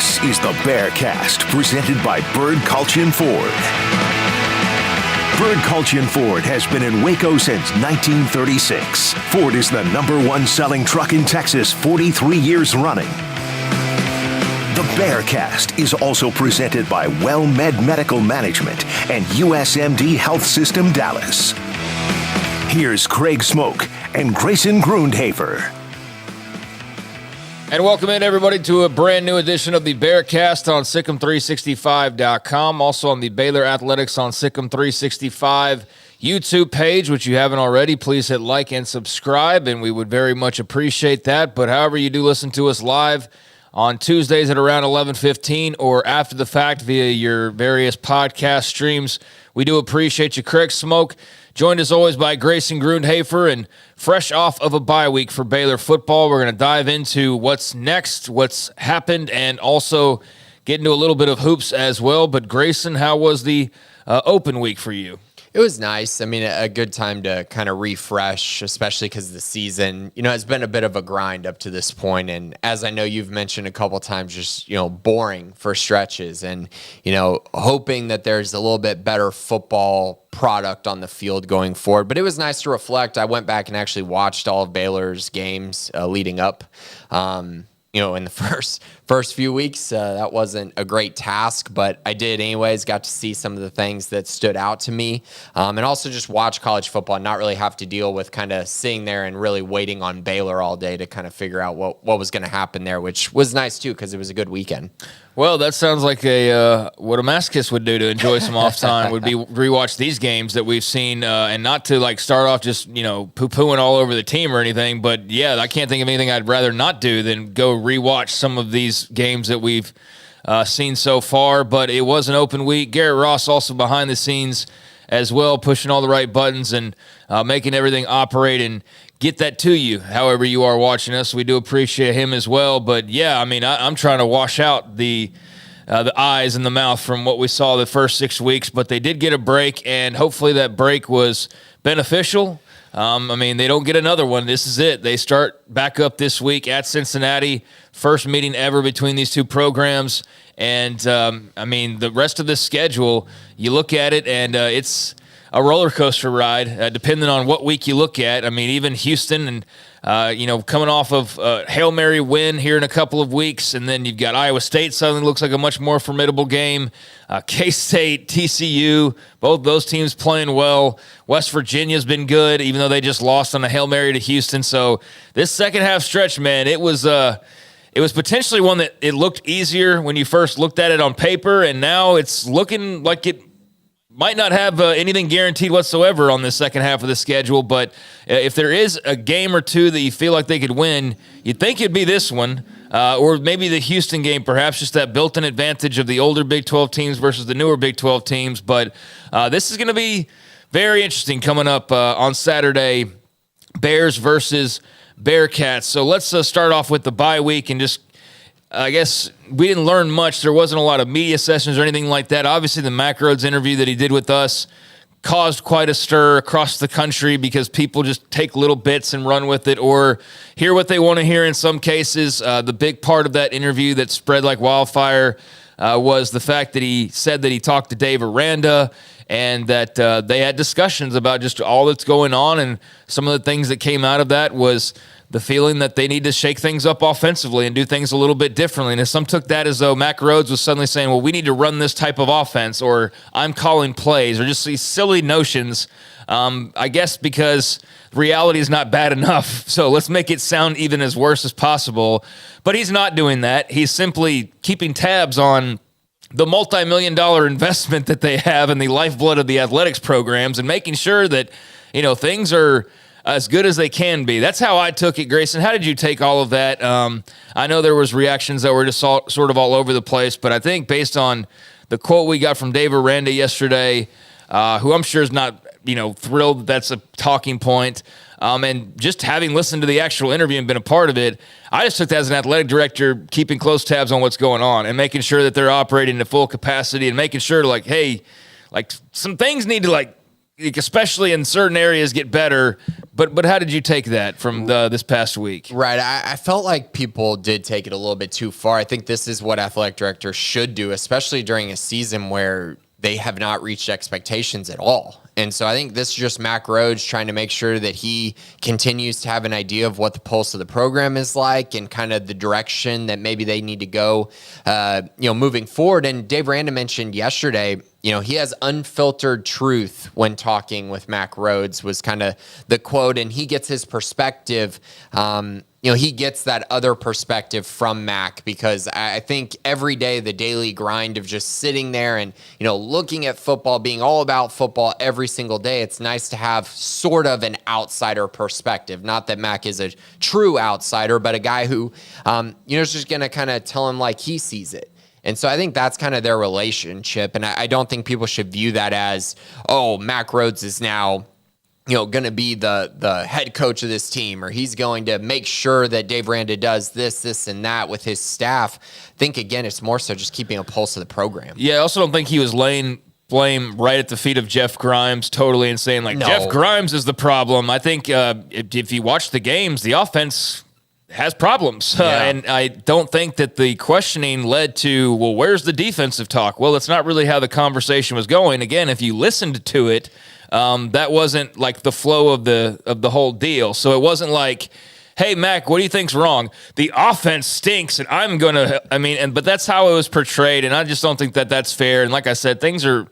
This is the Bearcast, presented by Bird Culchion Ford. Bird Culchion Ford has been in Waco since 1936. Ford is the #1 selling truck in Texas 43 years running. The Bearcast is also presented by WellMed Medical Management and USMD Health System Dallas. Here's Craig Smoak and Grayson Grundhoefer. And welcome in, everybody, to a brand new edition of the Bearcast on SicEm365.com. Also on the Baylor Athletics on SicEm365 YouTube page, which you haven't already. Please hit like and subscribe, and we would very much appreciate that. But however you do listen to us live on Tuesdays at around 11:15 or after the fact via your various podcast streams, we do appreciate you. Craig Smoak, joined as always by Grayson Grundhoefer, and fresh off of a bye week for Baylor football, we're going to dive into what's next, what's happened, and also get into a little bit of hoops as well. But Grayson, how was the open week for you? It was nice. I mean, a good time to kind of refresh, especially because the season, has been a bit of a grind up to this point. And as I know you've mentioned a couple times, just, boring for stretches and, hoping that there's a little bit better football product on the field going forward. But it was nice to reflect. I went back and actually watched all of Baylor's games leading up. In the first few weeks, that wasn't a great task, but I did anyways, got to see some of the things that stood out to me, and also just watch college football and not really have to deal with kind of sitting there and really waiting on Baylor all day to kind of figure out what was going to happen there, which was nice too because it was a good weekend. Well, that sounds like what a masochist would do to enjoy some off time would be rewatch these games that we've seen, and not to start off just poo-pooing all over the team or anything. But yeah, I can't think of anything I'd rather not do than go rewatch some of these games that we've seen so far. But it was an open week. Garrett Ross also behind the scenes as well, pushing all the right buttons and making everything operate and get that to you however you are watching us. We do appreciate him as well. But yeah, I mean, I'm trying to wash out the eyes and the mouth from what we saw the first 6 weeks, but they did get a break, and hopefully that break was beneficial. They don't get another one. This is it. They start back up this week at Cincinnati. First meeting ever between these two programs. And, the rest of the schedule, you look at it, and it's a roller coaster ride, depending on what week you look at. I mean, even Houston and, coming off of a Hail Mary win here in a couple of weeks, and then you've got Iowa State suddenly looks like a much more formidable game. K-State, TCU, both those teams playing well. West Virginia's been good, even though they just lost on a Hail Mary to Houston. So this second half stretch, man, it was potentially one that it looked easier when you first looked at it on paper, and now it's looking like it might not have anything guaranteed whatsoever on the second half of the schedule, but if there is a game or two that you feel like they could win, you'd think it'd be this one, or maybe the Houston game, perhaps just that built-in advantage of the older Big 12 teams versus the newer Big 12 teams. But this is going to be very interesting coming up on Saturday, Bears versus Bearcats. So let's start off with the bye week and just I guess we didn't learn much. There wasn't a lot of media sessions or anything like that. Obviously, the Mack Rhodes interview that he did with us caused quite a stir across the country because people just take little bits and run with it or hear what they want to hear in some cases. The big part of that interview that spread like wildfire was the fact that he said that he talked to Dave Aranda and that they had discussions about just all that's going on, and some of the things that came out of that was the feeling that they need to shake things up offensively and do things a little bit differently. And some took that as though Mack Rhodes was suddenly saying, well, we need to run this type of offense, or I'm calling plays, or just these silly notions, I guess because reality is not bad enough. So let's make it sound even as worse as possible. But he's not doing that. He's simply keeping tabs on the multi-million-dollar investment that they have in the lifeblood of the athletics programs and making sure that, things are as good as they can be. That's how I took it, Grayson. How did you take all of that? I know there was reactions that were just sort of all over the place, but I think based on the quote we got from Dave Aranda yesterday, who I'm sure is not, thrilled that that's a talking point, and just having listened to the actual interview and been a part of it, I just took that as an athletic director keeping close tabs on what's going on and making sure that they're operating to full capacity and making sure, hey, some things need to, especially in certain areas, get better. But how did you take that from this past week? Right. I felt like people did take it a little bit too far. I think this is what athletic directors should do, especially during a season where they have not reached expectations at all. And so I think this is just Mack Rhoades trying to make sure that he continues to have an idea of what the pulse of the program is like and kind of the direction that maybe they need to go, moving forward. And Dave Randa mentioned yesterday, he has unfiltered truth when talking with Mack Rhoades was kind of the quote, and he gets his perspective. He gets that other perspective from Mac, because I think every day the daily grind of just sitting there and, looking at football, being all about football every single day, it's nice to have sort of an outsider perspective. Not that Mac is a true outsider, but a guy who, is just going to kind of tell him like he sees it. And so I think that's kind of their relationship. And I don't think people should view that as, oh, Mack Rhoades is now going to be the head coach of this team, or he's going to make sure that Dave Randa does this, and that with his staff. I think, again, it's more so just keeping a pulse of the program. Yeah, I also don't think he was laying blame right at the feet of Jeff Grimes totally and saying, like, no, Jeff Grimes is the problem. I think if you watch the games, the offense has problems. Yeah. And I don't think that the questioning led to, well, where's the defensive talk? Well, it's not really how the conversation was going. Again, if you listened to it, that wasn't like the flow of the whole deal. So it wasn't like, hey, Mac, what do you think's wrong? The offense stinks, and I'm going to – but that's how it was portrayed, and I just don't think that that's fair. And like I said, things are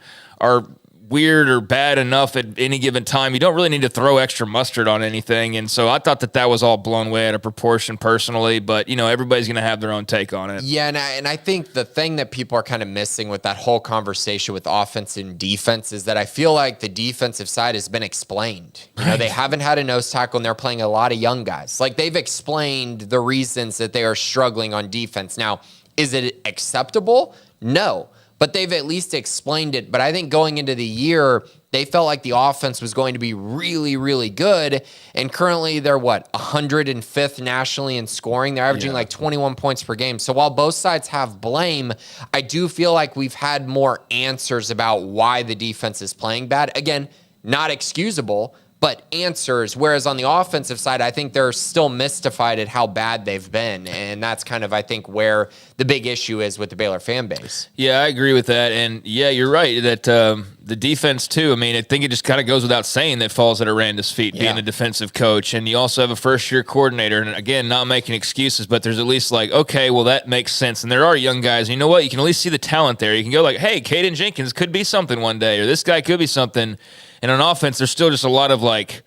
weird or bad enough at any given time. You don't really need to throw extra mustard on anything. And so I thought that was all blown way out of proportion personally, but everybody's going to have their own take on it. Yeah. And I think the thing that people are kind of missing with that whole conversation with offense and defense is that I feel like the defensive side has been explained. Right. They haven't had a nose tackle, and they're playing a lot of young guys. Like, they've explained the reasons that they are struggling on defense. Now, is it acceptable? No. But they've at least explained it. But I think going into the year, they felt like the offense was going to be really, really good. And currently they're 105th nationally in scoring. They're averaging like 21 points per game. So while both sides have blame, I do feel like we've had more answers about why the defense is playing bad. Again, not excusable, but answers. Whereas on the offensive side, I think they're still mystified at how bad they've been. And that's kind of, I think, where the big issue is with the Baylor fan base. Yeah, I agree with that. And yeah, you're right that the defense too, I think it just kind of goes without saying that falls at Aranda's feet, being a defensive coach. And you also have a first-year coordinator. And again, not making excuses, but there's at least like, okay, well, that makes sense. And there are young guys. You know what? You can at least see the talent there. You can go like, hey, Caden Jenkins could be something one day, or this guy could be something. And on offense, there's still just a lot of like,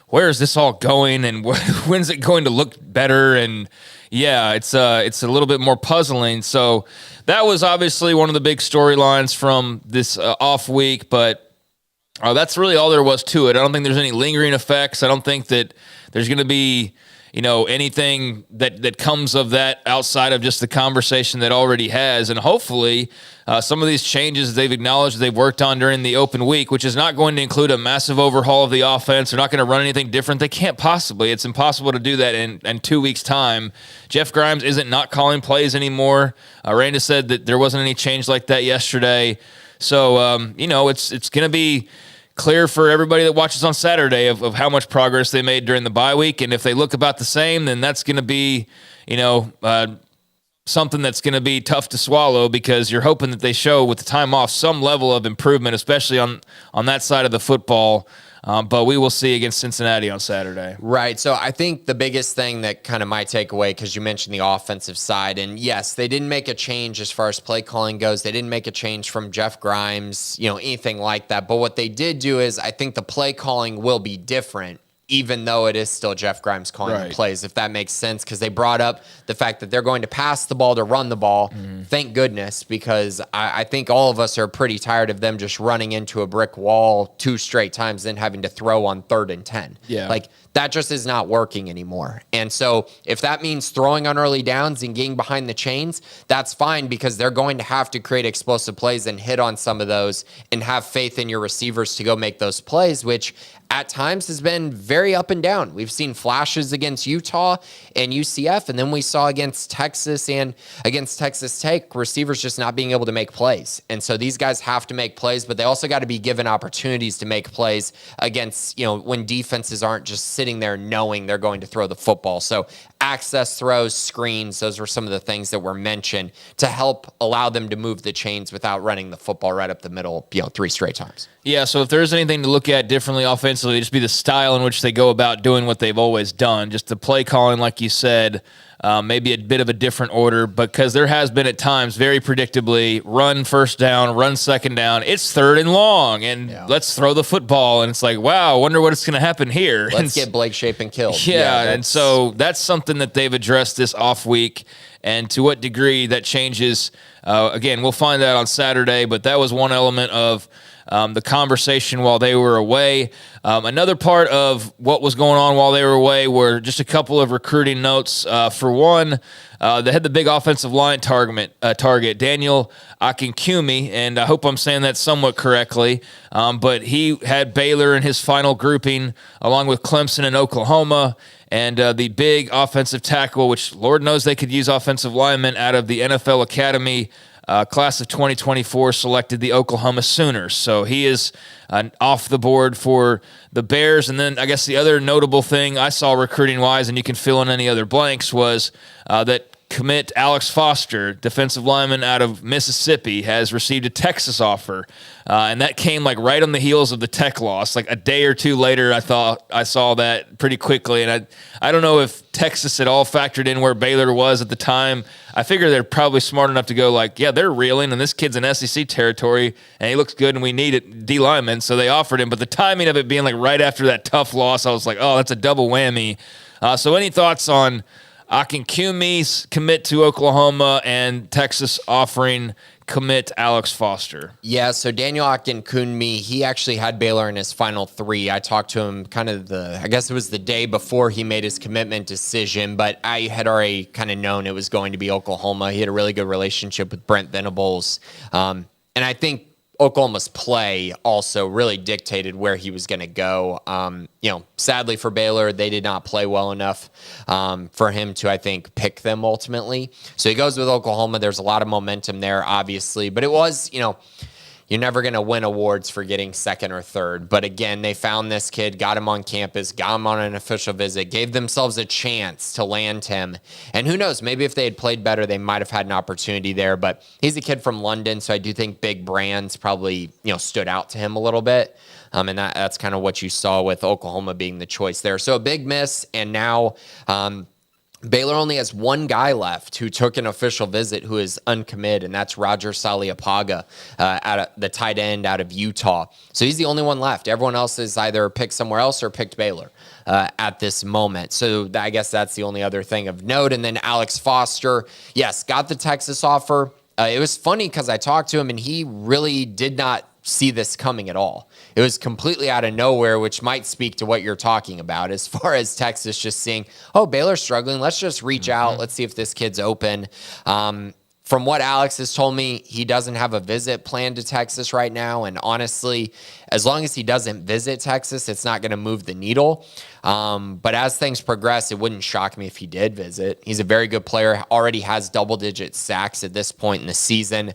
where is this all going, and when's it going to look better? And yeah, it's a little bit more puzzling. So that was obviously one of the big storylines from this off week, but that's really all there was to it. I don't think there's any lingering effects. I don't think that there's going to be anything that comes of that outside of just the conversation that already has. And hopefully some of these changes they've acknowledged they've worked on during the open week, which is not going to include a massive overhaul of the offense. They're not going to run anything different. They can't possibly. It's impossible to do that in 2 weeks' time. Jeff Grimes isn't not calling plays anymore. Randa said that there wasn't any change like that yesterday. So, it's going to be clear for everybody that watches on Saturday of how much progress they made during the bye week. And if they look about the same, then that's going to be, something that's going to be tough to swallow, because you're hoping that they show with the time off some level of improvement, especially on that side of the football. But we will see against Cincinnati on Saturday. Right. So I think the biggest thing that kind of my takeaway, because you mentioned the offensive side, and yes, they didn't make a change as far as play calling goes. They didn't make a change from Jeff Grimes, anything like that. But what they did do is I think the play calling will be different, even though it is still Jeff Grimes calling the plays, if that makes sense, because they brought up the fact that they're going to pass the ball to run the ball. Mm-hmm. Thank goodness, because I think all of us are pretty tired of them just running into a brick wall 2 straight times, then having to throw on 3rd and 10. Yeah. Like, that just is not working anymore. And so if that means throwing on early downs and getting behind the chains, that's fine, because they're going to have to create explosive plays and hit on some of those and have faith in your receivers to go make those plays, which at times has been very up and down. We've seen flashes against Utah and UCF, and then we saw against Texas and against Texas Tech, receivers just not being able to make plays. And so these guys have to make plays, but they also got to be given opportunities to make plays against, when defenses aren't just sitting there knowing they're going to throw the football. So access throws, screens, those were some of the things that were mentioned to help allow them to move the chains without running the football right up the middle, 3 straight times. Yeah, so if there's anything to look at differently offensively, just be the style in which they go about doing what they've always done. Just the play calling, like you said, maybe a bit of a different order, because there has been at times very predictably run first down, run second down. It's 3rd and long, and let's throw the football. And it's like, wow, I wonder what's going to happen here. Let's get Blake Shapen killed. Yeah, and so that's something that they've addressed this off week. And to what degree that changes, again, we'll find out on Saturday, but that was one element of the conversation while they were away. Another part of what was going on while they were away were just a couple of recruiting notes. For one, they had the big offensive line target Daniel Akinkumi, and I hope I'm saying that somewhat correctly, but he had Baylor in his final grouping along with Clemson and Oklahoma. And the big offensive tackle, which Lord knows they could use offensive linemen out of the NFL Academy, class of 2024, selected the Oklahoma Sooners. So he is off the board for the Bears. And then I guess the other notable thing I saw recruiting-wise, and you can fill in any other blanks, was that commit Alex Foster, defensive lineman out of Mississippi, has received a Texas offer. And that came like right on the heels of the Tech loss. Like a day or two later, I thought I saw that pretty quickly. And I don't know if Texas at all factored in where Baylor was at the time. I figure they're probably smart enough to go like, yeah, they're reeling, and this kid's in SEC territory, and he looks good, and we need it, D lineman, so they offered him. But the timing of it being like right after that tough loss, I was like, oh, that's a double whammy. So any thoughts on Akinkumi's commit to Oklahoma and Texas offering commit Alex Foster? Yeah, so Daniel Akinkunmi, he actually had Baylor in his final 3. I talked to him I guess it was the day before he made his commitment decision, but I had already kind of known it was going to be Oklahoma. He had a really good relationship with Brent Venables. And I think Oklahoma's play also really dictated where he was going to go. Sadly for Baylor, they did not play well enough for him to, I think, pick them ultimately. So he goes with Oklahoma. There's a lot of momentum there, obviously. But it was, you're never going to win awards for getting 2nd or 3rd. But again, they found this kid, got him on campus, got him on an official visit, gave themselves a chance to land him. And who knows, maybe if they had played better, they might have had an opportunity there. But he's a kid from London, so I do think big brands probably, stood out to him a little bit. And that's kind of what you saw with Oklahoma being the choice there. So a big miss, and now Baylor only has one guy left who took an official visit who is uncommitted, and that's Roger Saliapaga, the tight end out of Utah. So he's the only one left. Everyone else is either picked somewhere else or picked Baylor at this moment. So I guess that's the only other thing of note. And then Alex Foster, yes, got the Texas offer. It was funny because I talked to him, and he really did not see this coming at all. It was completely out of nowhere, which might speak to what you're talking about as far as Texas just seeing, oh, Baylor's struggling. Let's just reach out. Let's see if this kid's open. From what Alex has told me, he doesn't have a visit planned to Texas right now. And honestly, as long as he doesn't visit Texas, it's not going to move the needle. But as things progress, it wouldn't shock me if he did visit. He's a very good player, already has double-digit sacks at this point in the season,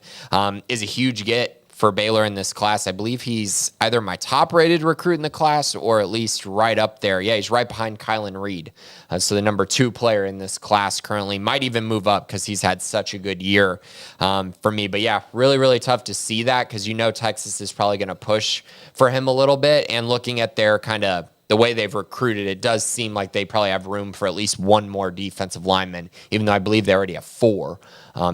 is a huge get for Baylor in this class. I believe he's either my top-rated recruit in the class or at least right up there. Yeah, he's right behind Kylan Reed. So the number 2 player in this class currently, might even move up because he's had such a good year for me. But yeah, really, really tough to see that because Texas is probably going to push for him a little bit. And looking at their kind of the way they've recruited, it does seem like they probably have room for at least one more defensive lineman, even though I believe they already have 4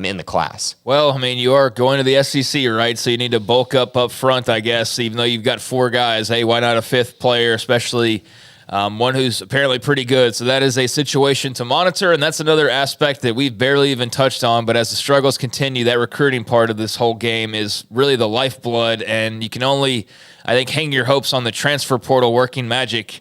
in the class. Well, I mean, you are going to the SEC, right? So you need to bulk up front, I guess, even though you've got 4 guys. Hey, why not a 5th player, especially one who's apparently pretty good? So that is a situation to monitor, and that's another aspect that we've barely even touched on. But as the struggles continue, that recruiting part of this whole game is really the lifeblood, and you can only, I think, hang your hopes on the transfer portal working magic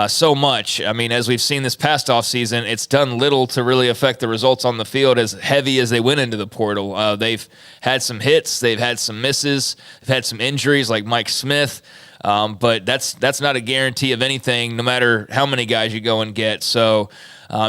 so much. I mean, as we've seen this past offseason, it's done little to really affect the results on the field as heavy as they went into the portal. They've had some hits. They've had some misses. They've had some injuries like Mike Smith. But that's not a guarantee of anything, no matter how many guys you go and get. So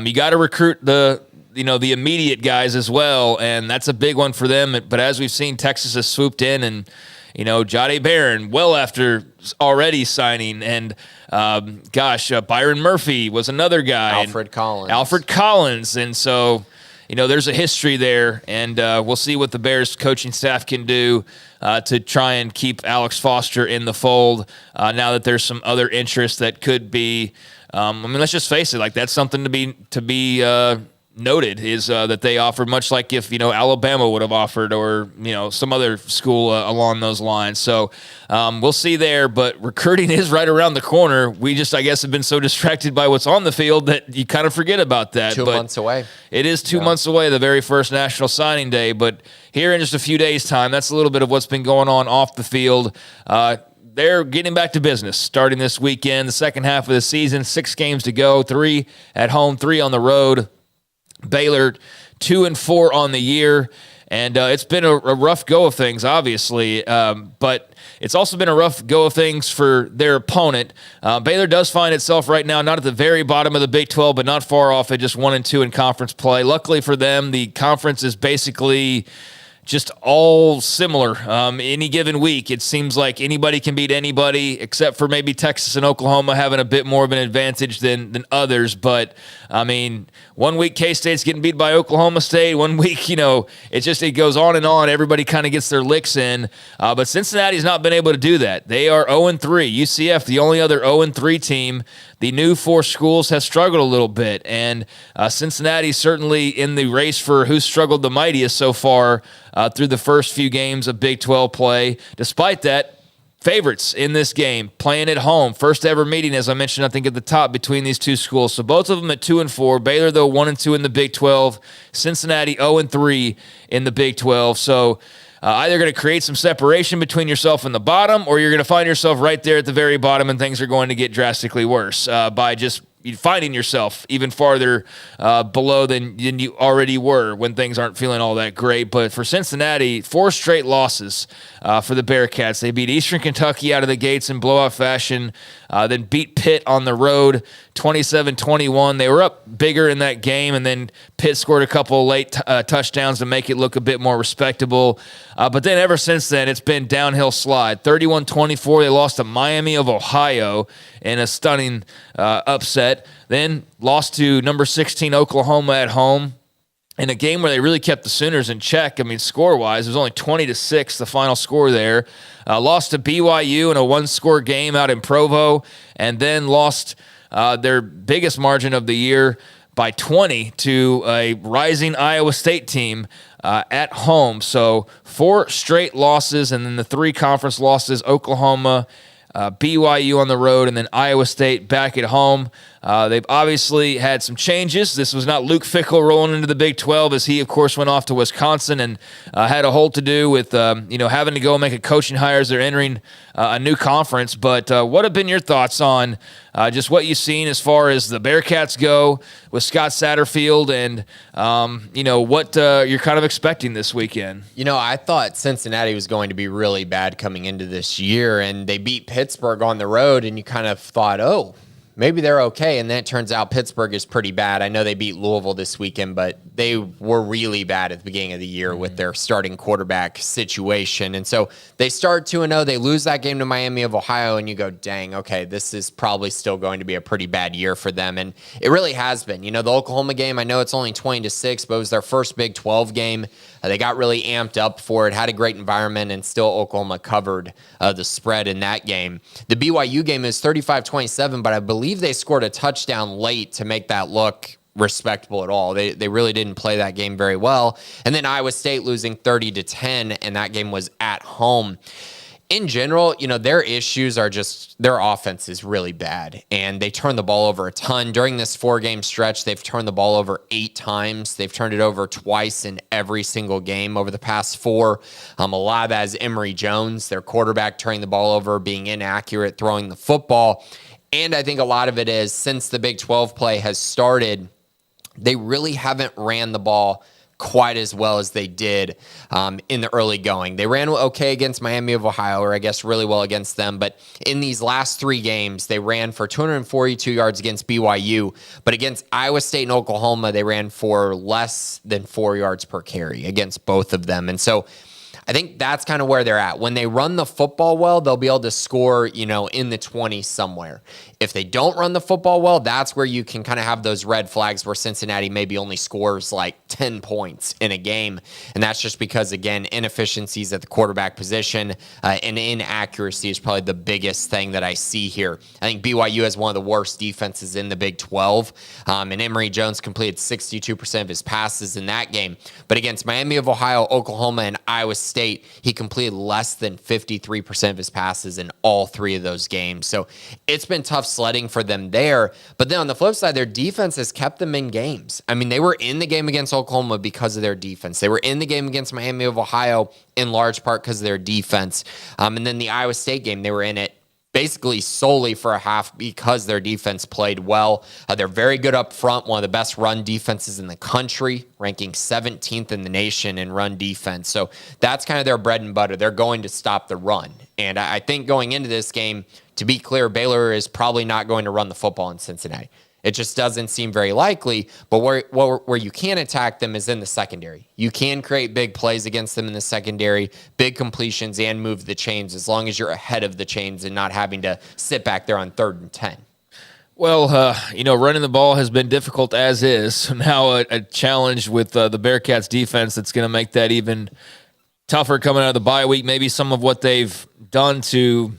you got to recruit the immediate guys as well, and that's a big one for them. But as we've seen, Texas has swooped in and, Jahdae Barron, well after already signing, and Byron Murphy was another guy. Alfred Collins. And so, there's a history there, and we'll see what the Bears coaching staff can do to try and keep Alex Foster in the fold now that there's some other interest that could be, let's just face it, like that's something to be noted is that they offered, much like if Alabama would have offered, or some other school along those lines. So we'll see there, but recruiting is right around the corner. We just, I guess, have been so distracted by what's on the field that you kind of forget about that. 2 months away. It is 2 months away, the very first National Signing Day, but here in just a few days' time, that's a little bit of what's been going on off the field. They're getting back to business starting this weekend, the second half of the season, 6 games to go, 3 at home, 3 on the road. Baylor 2-4 on the year, and it's been a rough go of things, obviously, but it's also been a rough go of things for their opponent. Baylor does find itself right now not at the very bottom of the Big 12, but not far off at just 1-2 in conference play. Luckily for them, the conference is basically just all similar. Any given week, it seems like anybody can beat anybody, except for maybe Texas and Oklahoma having a bit more of an advantage than others. But, 1 week K-State's getting beat by Oklahoma State. 1 week, it goes on and on. Everybody kind of gets their licks in. But Cincinnati's not been able to do that. They are 0-3. UCF, the only other 0-3 team. The new 4 schools have struggled a little bit, and Cincinnati certainly in the race for who's struggled the mightiest so far through the first few games of Big 12 play. Despite that, favorites in this game, playing at home. First ever meeting, as I mentioned, I think at the top, between these two schools. So both of them at 2-4. Baylor, though, 1-2 in the Big 12. Cincinnati, 0-3 in the Big 12. So either going to create some separation between yourself and the bottom, or you're going to find yourself right there at the very bottom, and things are going to get drastically worse by just finding yourself even farther below than you already were when things aren't feeling all that great. But for Cincinnati, 4 straight losses for the Bearcats. They beat Eastern Kentucky out of the gates in blowout fashion, then beat Pitt on the road 27-21. They were up bigger in that game, and then Pitt scored a couple of late touchdowns to make it look a bit more respectable. But then ever since then, it's been downhill slide. 31-24, they lost to Miami of Ohio in a stunning upset. Then lost to number 16 Oklahoma at home in a game where they really kept the Sooners in check. Score-wise, it was only 20-6, the final score there. Lost to BYU in a 1-score game out in Provo, and then lost their biggest margin of the year by 20 to a rising Iowa State team at home. So 4 straight losses, and then the 3 conference losses, Oklahoma, BYU on the road, and then Iowa State back at home. They've obviously had some changes. This was not Luke Fickell rolling into the Big 12, as he, of course, went off to Wisconsin and had a whole to do with having to go make a coaching hire as they're entering a new conference. But what have been your thoughts on just what you've seen as far as the Bearcats go with Scott Satterfield, and what you're kind of expecting this weekend? I thought Cincinnati was going to be really bad coming into this year, and they beat Pittsburgh on the road, and you kind of thought, oh, maybe they're okay. And then it turns out Pittsburgh is pretty bad. I know they beat Louisville this weekend, but they were really bad at the beginning of the year with their starting quarterback situation. And so they start 2-0. They lose that game to Miami of Ohio, and you go, dang, okay, this is probably still going to be a pretty bad year for them. And it really has been. The Oklahoma game, I know it's only 20-6, but it was their first Big 12 game. They got really amped up for it, had a great environment, and still Oklahoma covered the spread in that game. The BYU game is 35-27, but I believe they scored a touchdown late to make that look respectable at all. They really didn't play that game very well. And then Iowa State losing 30-10, and that game was at home. In general, their issues are just their offense is really bad, and they turn the ball over a ton. During this 4-game stretch, they've turned the ball over 8 times. They've turned it over twice in every single game over the past 4. A lot of that is Emory Jones, their quarterback, turning the ball over, being inaccurate, throwing the football. And I think a lot of it is, since the Big 12 play has started, they really haven't ran the ball quite as well as they did in the early going. They ran okay against Miami of Ohio, or I guess really well against them. But in these last 3 games, they ran for 242 yards against BYU. But against Iowa State and Oklahoma, they ran for less than 4 yards per carry against both of them. And so I think that's kind of where they're at. When they run the football well, they'll be able to score, in the 20s somewhere. If they don't run the football well, that's where you can kind of have those red flags where Cincinnati maybe only scores like 10 points in a game. And that's just because, again, inefficiencies at the quarterback position and inaccuracy is probably the biggest thing that I see here. I think BYU has one of the worst defenses in the Big 12. And Emory Jones completed 62% of his passes in that game. But against Miami of Ohio, Oklahoma, and Iowa State, he completed less than 53% of his passes in all 3 of those games. So it's been tough sledding for them there. But then on the flip side, their defense has kept them in games. I mean, they were in the game against Oklahoma because of their defense. They were in the game against Miami of Ohio in large part because of their defense. And then the Iowa State game, they were in it basically solely for a half because their defense played well. They're very good up front, one of the best run defenses in the country, ranking 17th in the nation in run defense. So that's kind of their bread and butter. They're going to stop the run. And I think going into this game, to be clear, Baylor is probably not going to run the football in Cincinnati. It just doesn't seem very likely. But where you can attack them is in the secondary. You can create big plays against them in the secondary, big completions, and move the chains as long as you're ahead of the chains and not having to sit back there on 3rd and 10. Well, running the ball has been difficult as is. So now a challenge with the Bearcats defense that's going to make that even tougher coming out of the bye week. Maybe some of what they've done to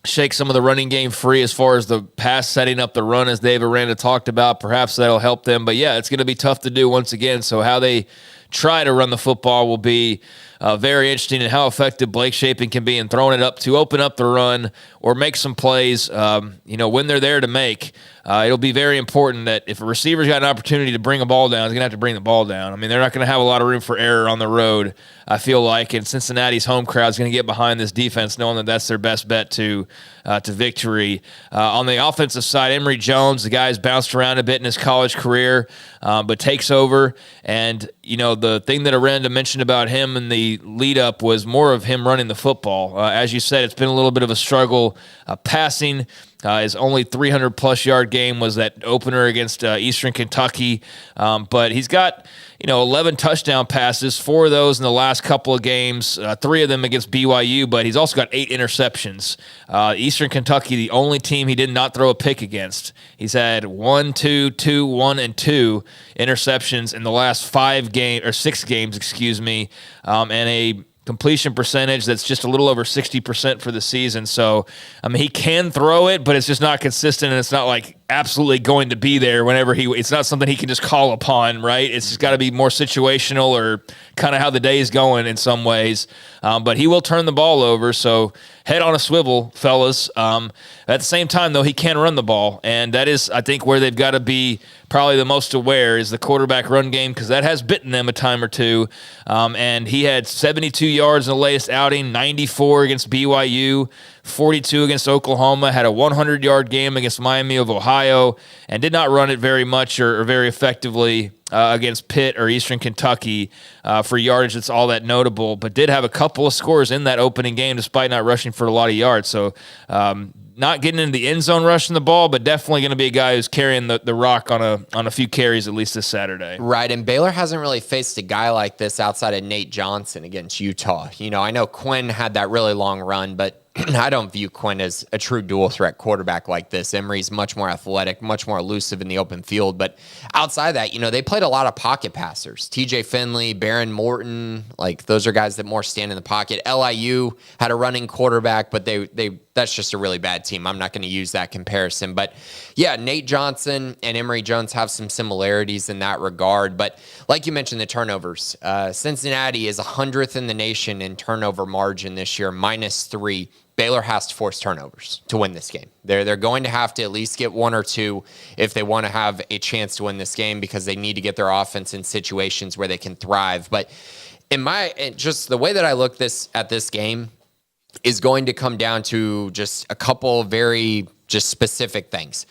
shake some of the running game free as far as the pass setting up the run, as Dave Aranda talked about. Perhaps that'll help them. But, yeah, it's going to be tough to do once again. So how they try to run the football will be very interesting, and how effective Blake Shapen can be in throwing it up to open up the run or make some plays, when they're there to make. It'll be very important that if a receiver's got an opportunity to bring a ball down, he's going to have to bring the ball down. I mean, they're not going to have a lot of room for error on the road, I feel like, and Cincinnati's home crowd's going to get behind this defense knowing that that's their best bet to victory. On the offensive side, Emory Jones, the guy's bounced around a bit in his college career, but takes over. And, the thing that Aranda mentioned about him in the lead-up was more of him running the football. As you said, it's been a little bit of a struggle passing. His only 300-plus yard game was that opener against Eastern Kentucky. But he's got, 11 touchdown passes, 4 of those in the last couple of games, 3 of them against BYU, but he's also got 8 interceptions. Eastern Kentucky, the only team he did not throw a pick against. He's had 1, 2, 2, 1, and 2 interceptions in the last 6 games, and a completion percentage that's just a little over 60% for the season. So, he can throw it, but it's just not consistent, and it's not like absolutely going to be there whenever it's not something he can just call upon, right? It's just got to be more situational or kind of how the day is going in some ways. But he will turn the ball over, so head on a swivel, fellas. At the same time, though, he can run the ball, and that is, I think, where they've got to be probably the most aware is the quarterback run game, because that has bitten them a time or two. And he had 72 yards in the latest outing, 94 against BYU, 42 against Oklahoma, had a 100-yard game against Miami of Ohio, and did not run it very much or very effectively against Pitt or Eastern Kentucky for yardage. That's all that notable, but did have a couple of scores in that opening game despite not rushing for a lot of yards. So not getting into the end zone rushing the ball, but definitely going to be a guy who's carrying the rock on a few carries at least this Saturday. Right, and Baylor hasn't really faced a guy like this outside of Nate Johnson against Utah. I know Quinn had that really long run, but I don't view Quinn as a true dual threat quarterback like this. Emory's much more athletic, much more elusive in the open field. But outside that, they played a lot of pocket passers. TJ Finley, Baron Morton, those are guys that more stand in the pocket. LIU had a running quarterback, but that's just a really bad team. I'm not going to use that comparison. But yeah, Nate Johnson and Emory Jones have some similarities in that regard. But like you mentioned, the turnovers. Cincinnati is 100th in the nation in turnover margin this year, -3. Baylor has to force turnovers to win this game. They're going to have to at least get 1 or 2 if they want to have a chance to win this game, because they need to get their offense in situations where they can thrive. But just the way that I look at this game is going to come down to just a couple very just specific things.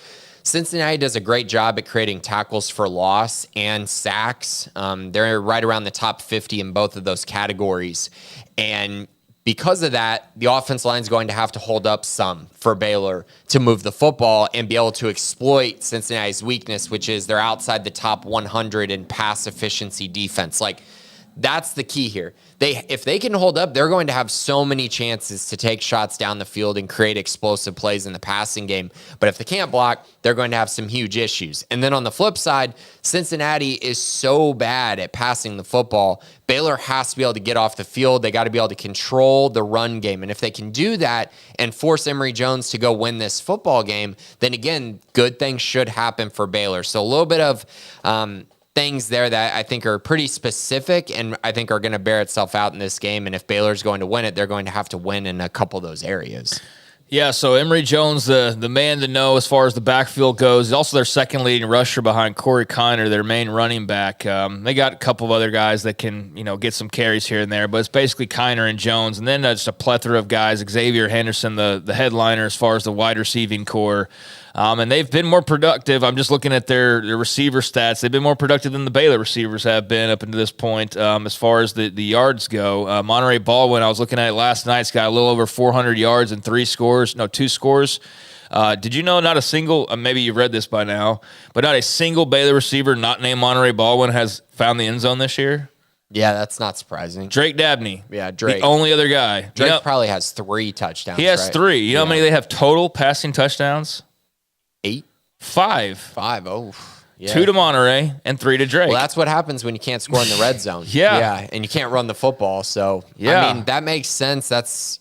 Cincinnati does a great job at creating tackles for loss and sacks. They're right around the top 50 in both of those categories. And because of that, the offense line is going to have to hold up some for Baylor to move the football and be able to exploit Cincinnati's weakness, which is they're outside the top 100 in pass efficiency defense. Like, that's the key here. If they can hold up, they're going to have so many chances to take shots down the field and create explosive plays in the passing game. But if they can't block, they're going to have some huge issues. And then on the flip side, Cincinnati is so bad at passing the football. Baylor has to be able to get off the field. They got to be able to control the run game. And if they can do that and force Emory Jones to go win this football game, then again, good things should happen for Baylor. So a little bit of things there that I think are pretty specific and I think are going to bear itself out in this game. And if Baylor's going to win it, they're going to have to win in a couple of those areas. Yeah, so Emory Jones, the man to know as far as the backfield goes. He's also their second leading rusher behind Corey Kiner, their main running back. They got a couple of other guys that can, get some carries here and there, but it's basically Kiner and Jones. And then just a plethora of guys, Xavier Henderson, the headliner as far as the wide receiving core. And they've been more productive. I'm just looking at their receiver stats. They've been more productive than the Baylor receivers have been up until this point as far as the yards go. Monterey Baldwin, I was looking at it last night. He's got a little over 400 yards and 2 scores. Did you know not a single, maybe you've read this by now, but not a single Baylor receiver not named Monterey Baldwin has found the end zone this year? Yeah, that's not surprising. Drake Dabney. Yeah, Drake. The only other guy. Drake probably has 3 touchdowns. He has 3. You know how many they have total passing touchdowns? 8? 5. 5. Oh, yeah. 2 to Monterey and 3 to Drake. Well, that's what happens when you can't score in the red zone. Yeah, and you can't run the football. So yeah, I mean that makes sense. That's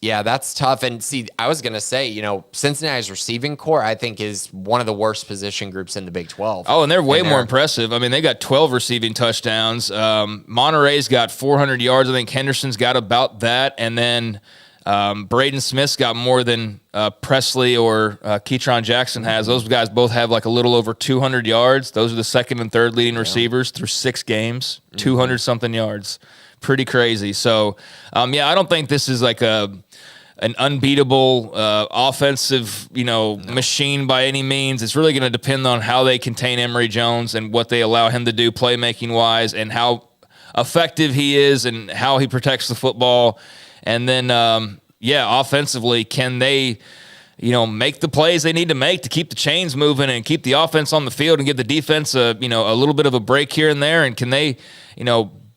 tough. And see, I was gonna say, Cincinnati's receiving core I think is one of the worst position groups in the Big 12. Oh, and they're way more impressive. I mean, they got 12 receiving touchdowns. Monterey's got 400 yards. I think Henderson's got about that, and then Braden Smith's got more than Presley or Keytron Jackson has. Those guys both have like a little over 200 yards. Those are the second and third leading receivers through 6 games, 200-something yards. Pretty crazy. So, I don't think this is like an unbeatable offensive, machine by any means. It's really going to depend on how they contain Emory Jones and what they allow him to do playmaking-wise and how effective he is and how he protects the football. And then, offensively, can they, make the plays they need to make to keep the chains moving and keep the offense on the field and give the defense a little bit of a break here and there? And can they,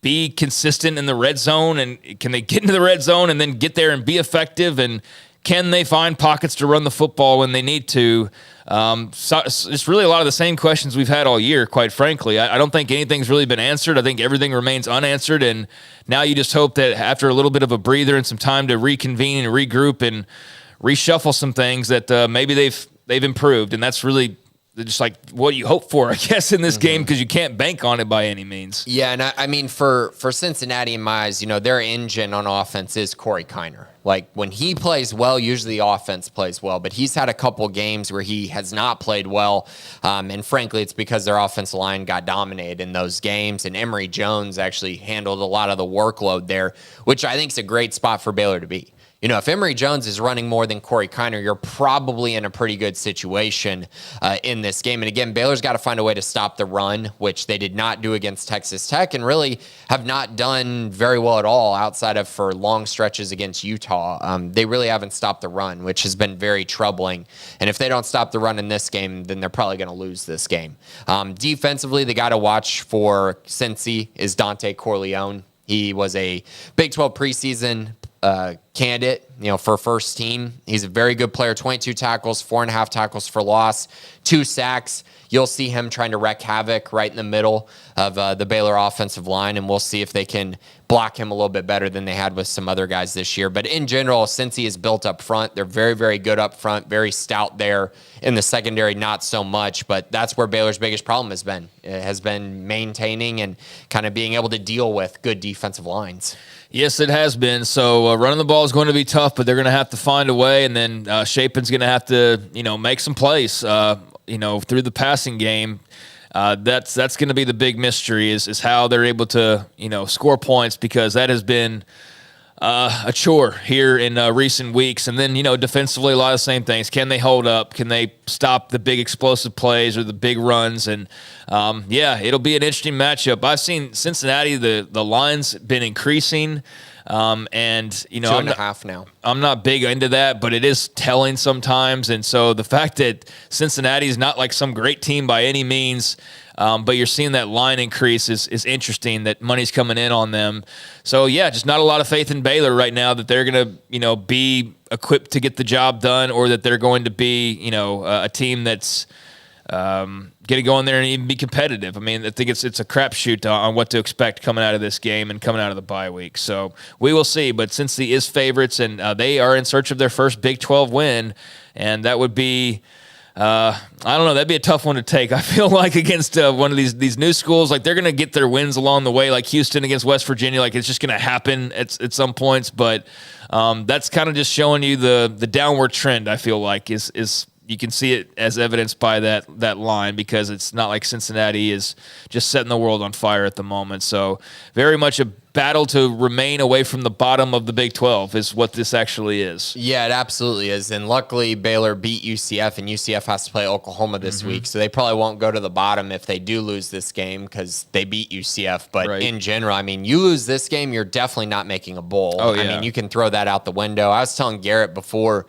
be consistent in the red zone? And can they get into the red zone and then get there and be effective? And can they find pockets to run the football when they need to? So it's really a lot of the same questions we've had all year, quite frankly. I don't think anything's really been answered. I think everything remains unanswered, and now you just hope that after a little bit of a breather and some time to reconvene and regroup and reshuffle some things that maybe they've improved, and that's really just like what you hope for, I guess, in this game, because you can't bank on it by any means. Yeah, and I mean, for Cincinnati, in my eyes, their engine on offense is Corey Kiner. Like, when he plays well, usually the offense plays well, but he's had a couple games where he has not played well, and frankly, it's because their offensive line got dominated in those games, and Emory Jones actually handled a lot of the workload there, which I think is a great spot for Baylor to be. If Emory Jones is running more than Corey Kiner, you're probably in a pretty good situation in this game. And again, Baylor's got to find a way to stop the run, which they did not do against Texas Tech and really have not done very well at all outside of for long stretches against Utah. They really haven't stopped the run, which has been very troubling. And if they don't stop the run in this game, then they're probably going to lose this game. Defensively, they got to watch for Cincy is Dante Corleone. He was a Big 12 preseason candidate, for first team. He's a very good player, 22 tackles, 4.5 tackles for loss, 2 sacks. You'll see him trying to wreak havoc right in the middle of the Baylor offensive line, and we'll see if they can block him a little bit better than they had with some other guys this year. But in general, Cincy is built up front. They're very, very good up front, very stout there. In the secondary, not so much, but that's where Baylor's biggest problem has been. It has been maintaining and kind of being able to deal with good defensive lines. Yes, it has been. So running the ball is going to be tough, but they're going to have to find a way, and then Shapen's going to have to, make some plays, through the passing game. That's going to be the big mystery is how they're able to, score points, because that has been a chore here in recent weeks. And then, defensively, a lot of the same things. Can they hold up? Can they stop the big explosive plays or the big runs? And, it'll be an interesting matchup. I've seen Cincinnati, the line's been increasing. And 2.5 now. I'm not big into that, but it is telling sometimes. And so the fact that Cincinnati is not like some great team by any means, but you're seeing that line increase is interesting, that money's coming in on them. So just not a lot of faith in Baylor right now that they're going to, be equipped to get the job done, or that they're going to be, a team that's, going to go in there and even be competitive. I mean, I think it's a crapshoot on what to expect coming out of this game and coming out of the bye week. So we will see. But Cincy is favorites, and they are in search of their first Big 12 win, and that would be I don't know. That'd be a tough one to take. I feel like against one of these new schools, like they're going to get their wins along the way, like Houston against West Virginia. Like it's just going to happen at some points. But that's kind of just showing you the downward trend. I feel like is you can see it as evidenced by that line, because it's not like Cincinnati is just setting the world on fire at the moment. So very much a battle to remain away from the bottom of the Big 12 is what this actually is. Yeah, it absolutely is. And luckily, Baylor beat UCF, and UCF has to play Oklahoma this week. So they probably won't go to the bottom if they do lose this game, because they beat UCF. But in general, I mean, you lose this game, you're definitely not making a bowl. Oh, yeah. I mean, you can throw that out the window. I was telling Garrett before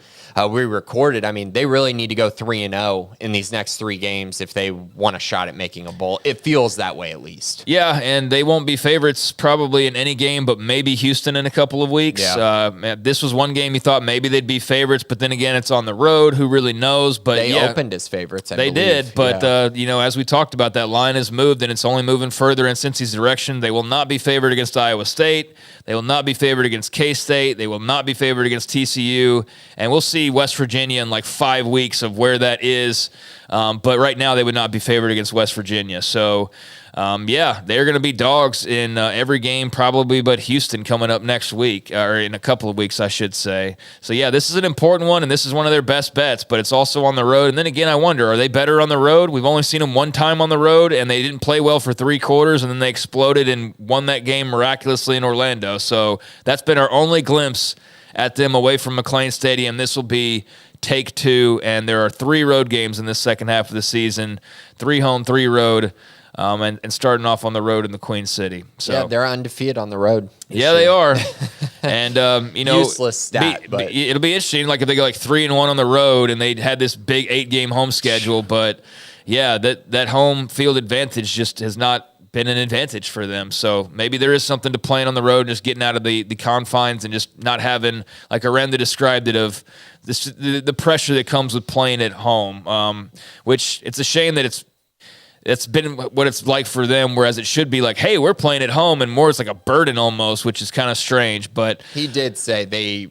we recorded, I mean, they really need to go 3-0 in these next 3 games if they want a shot at making a bowl. It feels that way, at least. Yeah, and they won't be favorites probably in any game, but maybe Houston in a couple of weeks. Yeah. This was one game you thought maybe they'd be favorites, but then again, it's on the road. Who really knows? But they opened as favorites, I believe. Did, but as we talked about, that line has moved, and it's only moving further in Cincy's direction. They will not be favored against Iowa State. They will not be favored against K-State. They will not be favored against TCU. And we'll see West Virginia in like 5 weeks of where that is. But right now, they would not be favored against West Virginia. So, they're going to be dogs in every game probably, but Houston coming up next week, or in a couple of weeks, I should say. So, this is an important one, and this is one of their best bets, but it's also on the road. And then again, I wonder, are they better on the road? We've only seen them one time on the road, and they didn't play well for 3 quarters, and then they exploded and won that game miraculously in Orlando. So that's been our only glimpse at them away from McLean Stadium. This will be take 2, and there are 3 road games in this second half of the season, 3 home, 3 road. And starting off on the road in the Queen City. So they're undefeated on the road. They are. And useless stat, but it'll be interesting. Like if they go like 3-1 on the road, and they had this big 8-game home schedule, but that home field advantage just has not been an advantage for them. So maybe there is something to playing on the road, just getting out of the confines and just not having, like Arenda described it, of this, the pressure that comes with playing at home. Which it's a shame that it's been what it's like for them, whereas it should be like, hey, we're playing at home, and more it's like a burden almost, which is kind of strange. But he did say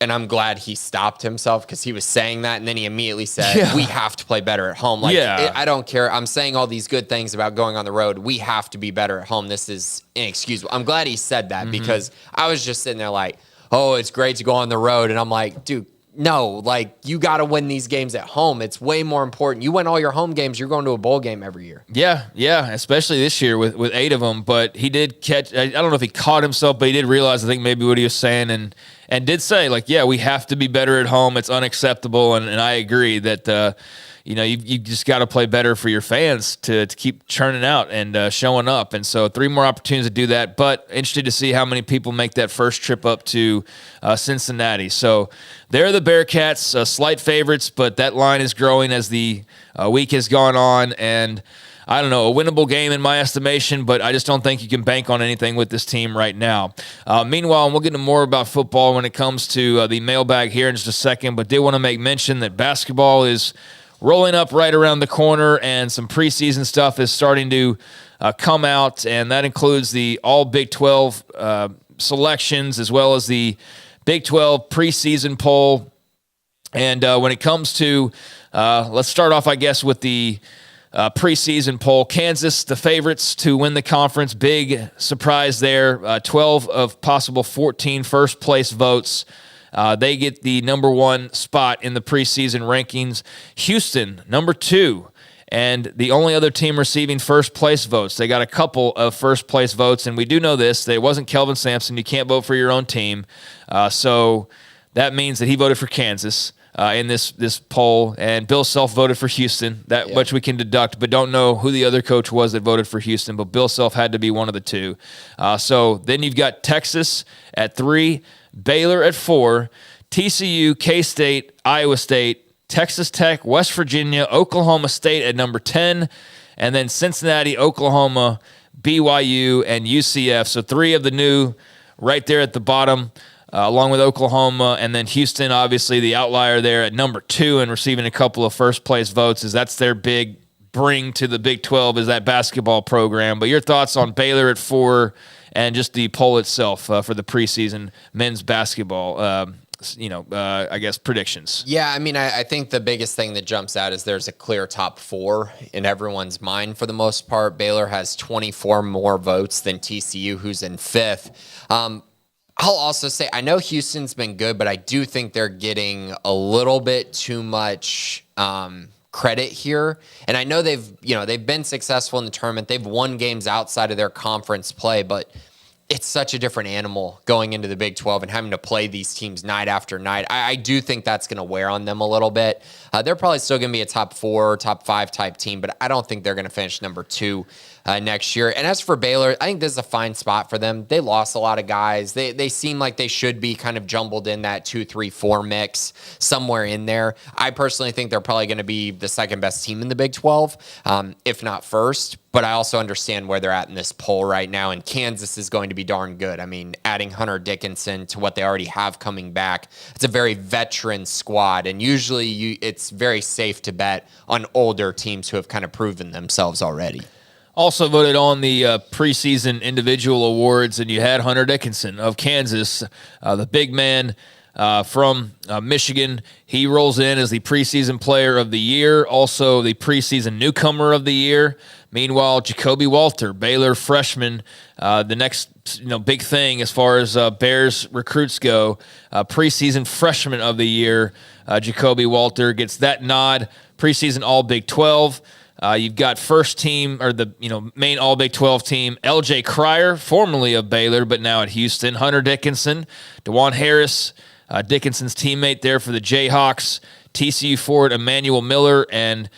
and I'm glad he stopped himself, because he was saying that, and then he immediately said, we have to play better at home. Like, I don't care. I'm saying all these good things about going on the road. We have to be better at home. This is inexcusable. I'm glad he said that, because I was just sitting there like, oh, it's great to go on the road. And I'm like, dude, no, like, you got to win these games at home. It's way more important. You win all your home games, you're going to a bowl game every year. Yeah, especially this year with 8 of them. But he did catch, I don't know if he caught himself, but he did realize, I think, maybe what he was saying, and did say, like, we have to be better at home. It's unacceptable. And I agree that, you just got to play better for your fans to keep churning out and showing up. And so 3 more opportunities to do that. But interested to see how many people make that first trip up to Cincinnati. So they're the Bearcats, slight favorites, but that line is growing as the week has gone on. And I don't know, a winnable game in my estimation, but I just don't think you can bank on anything with this team right now. Meanwhile, we'll get into more about football when it comes to the mailbag here in just a second, but did want to make mention that basketball is rolling up right around the corner, and some preseason stuff is starting to come out, and that includes the all Big 12 selections, as well as the Big 12 preseason poll. And when it comes to, let's start off, I guess, with the preseason poll. Kansas, the favorites to win the conference. Big surprise there. 12 of possible 14 first-place votes. They get the number 1 spot in the preseason rankings. Houston, number 2, and the only other team receiving first place votes. They got a couple of first place votes, and we do know this. That it wasn't Kelvin Sampson. You can't vote for your own team. So that means that he voted for Kansas in this poll, and Bill Self voted for Houston. That much we can deduct, but don't know who the other coach was that voted for Houston, but Bill Self had to be one of the two. So then you've got Texas at 3, Baylor at 4, TCU, K-State, Iowa State, Texas Tech, West Virginia, Oklahoma State at number 10, and then Cincinnati, Oklahoma, BYU, and UCF. So 3 of the new right there at the bottom, along with Oklahoma, and then Houston, obviously the outlier there at number 2 and receiving a couple of first-place votes, as that's their big bring to the Big 12 is that basketball program. But your thoughts on Baylor at 4 and just the poll itself for the preseason men's basketball I guess predictions. Yeah, I mean, I think the biggest thing that jumps out is there's a clear top 4 in everyone's mind for the most part. Baylor has 24 more votes than TCU, who's in 5th. I'll also say, I know Houston's been good, but I do think they're getting a little bit too much credit here. And I know they've been successful in the tournament. They've won games outside of their conference play, but it's such a different animal going into the Big 12 and having to play these teams night after night. I do think that's going to wear on them a little bit. They're probably still going to be a top 4, top 5 type team, but I don't think they're going to finish number 2 next year. And as for Baylor, I think this is a fine spot for them. They lost a lot of guys. They seem like they should be kind of jumbled in that 2, 3, 4 mix somewhere in there. I personally think they're probably going to be the second best team in the Big 12, if not first. But I also understand where they're at in this poll right now, and Kansas is going to be darn good. I mean, adding Hunter Dickinson to what they already have coming back, it's a very veteran squad, and usually it's very safe to bet on older teams who have kind of proven themselves already. Also voted on the preseason individual awards, and you had Hunter Dickinson of Kansas, the big man from Michigan. He rolls in as the preseason player of the year, also the preseason newcomer of the year. Meanwhile, Jacoby Walter, Baylor freshman, the next big thing as far as Bears recruits go, preseason freshman of the year. Jacoby Walter gets that nod. Preseason All Big 12. You've got first team, or the main All Big 12 team, L.J. Cryer, formerly of Baylor, but now at Houston. Hunter Dickinson, DeJuan Harris, Dickinson's teammate there for the Jayhawks. TCU forward Emmanuel Miller, and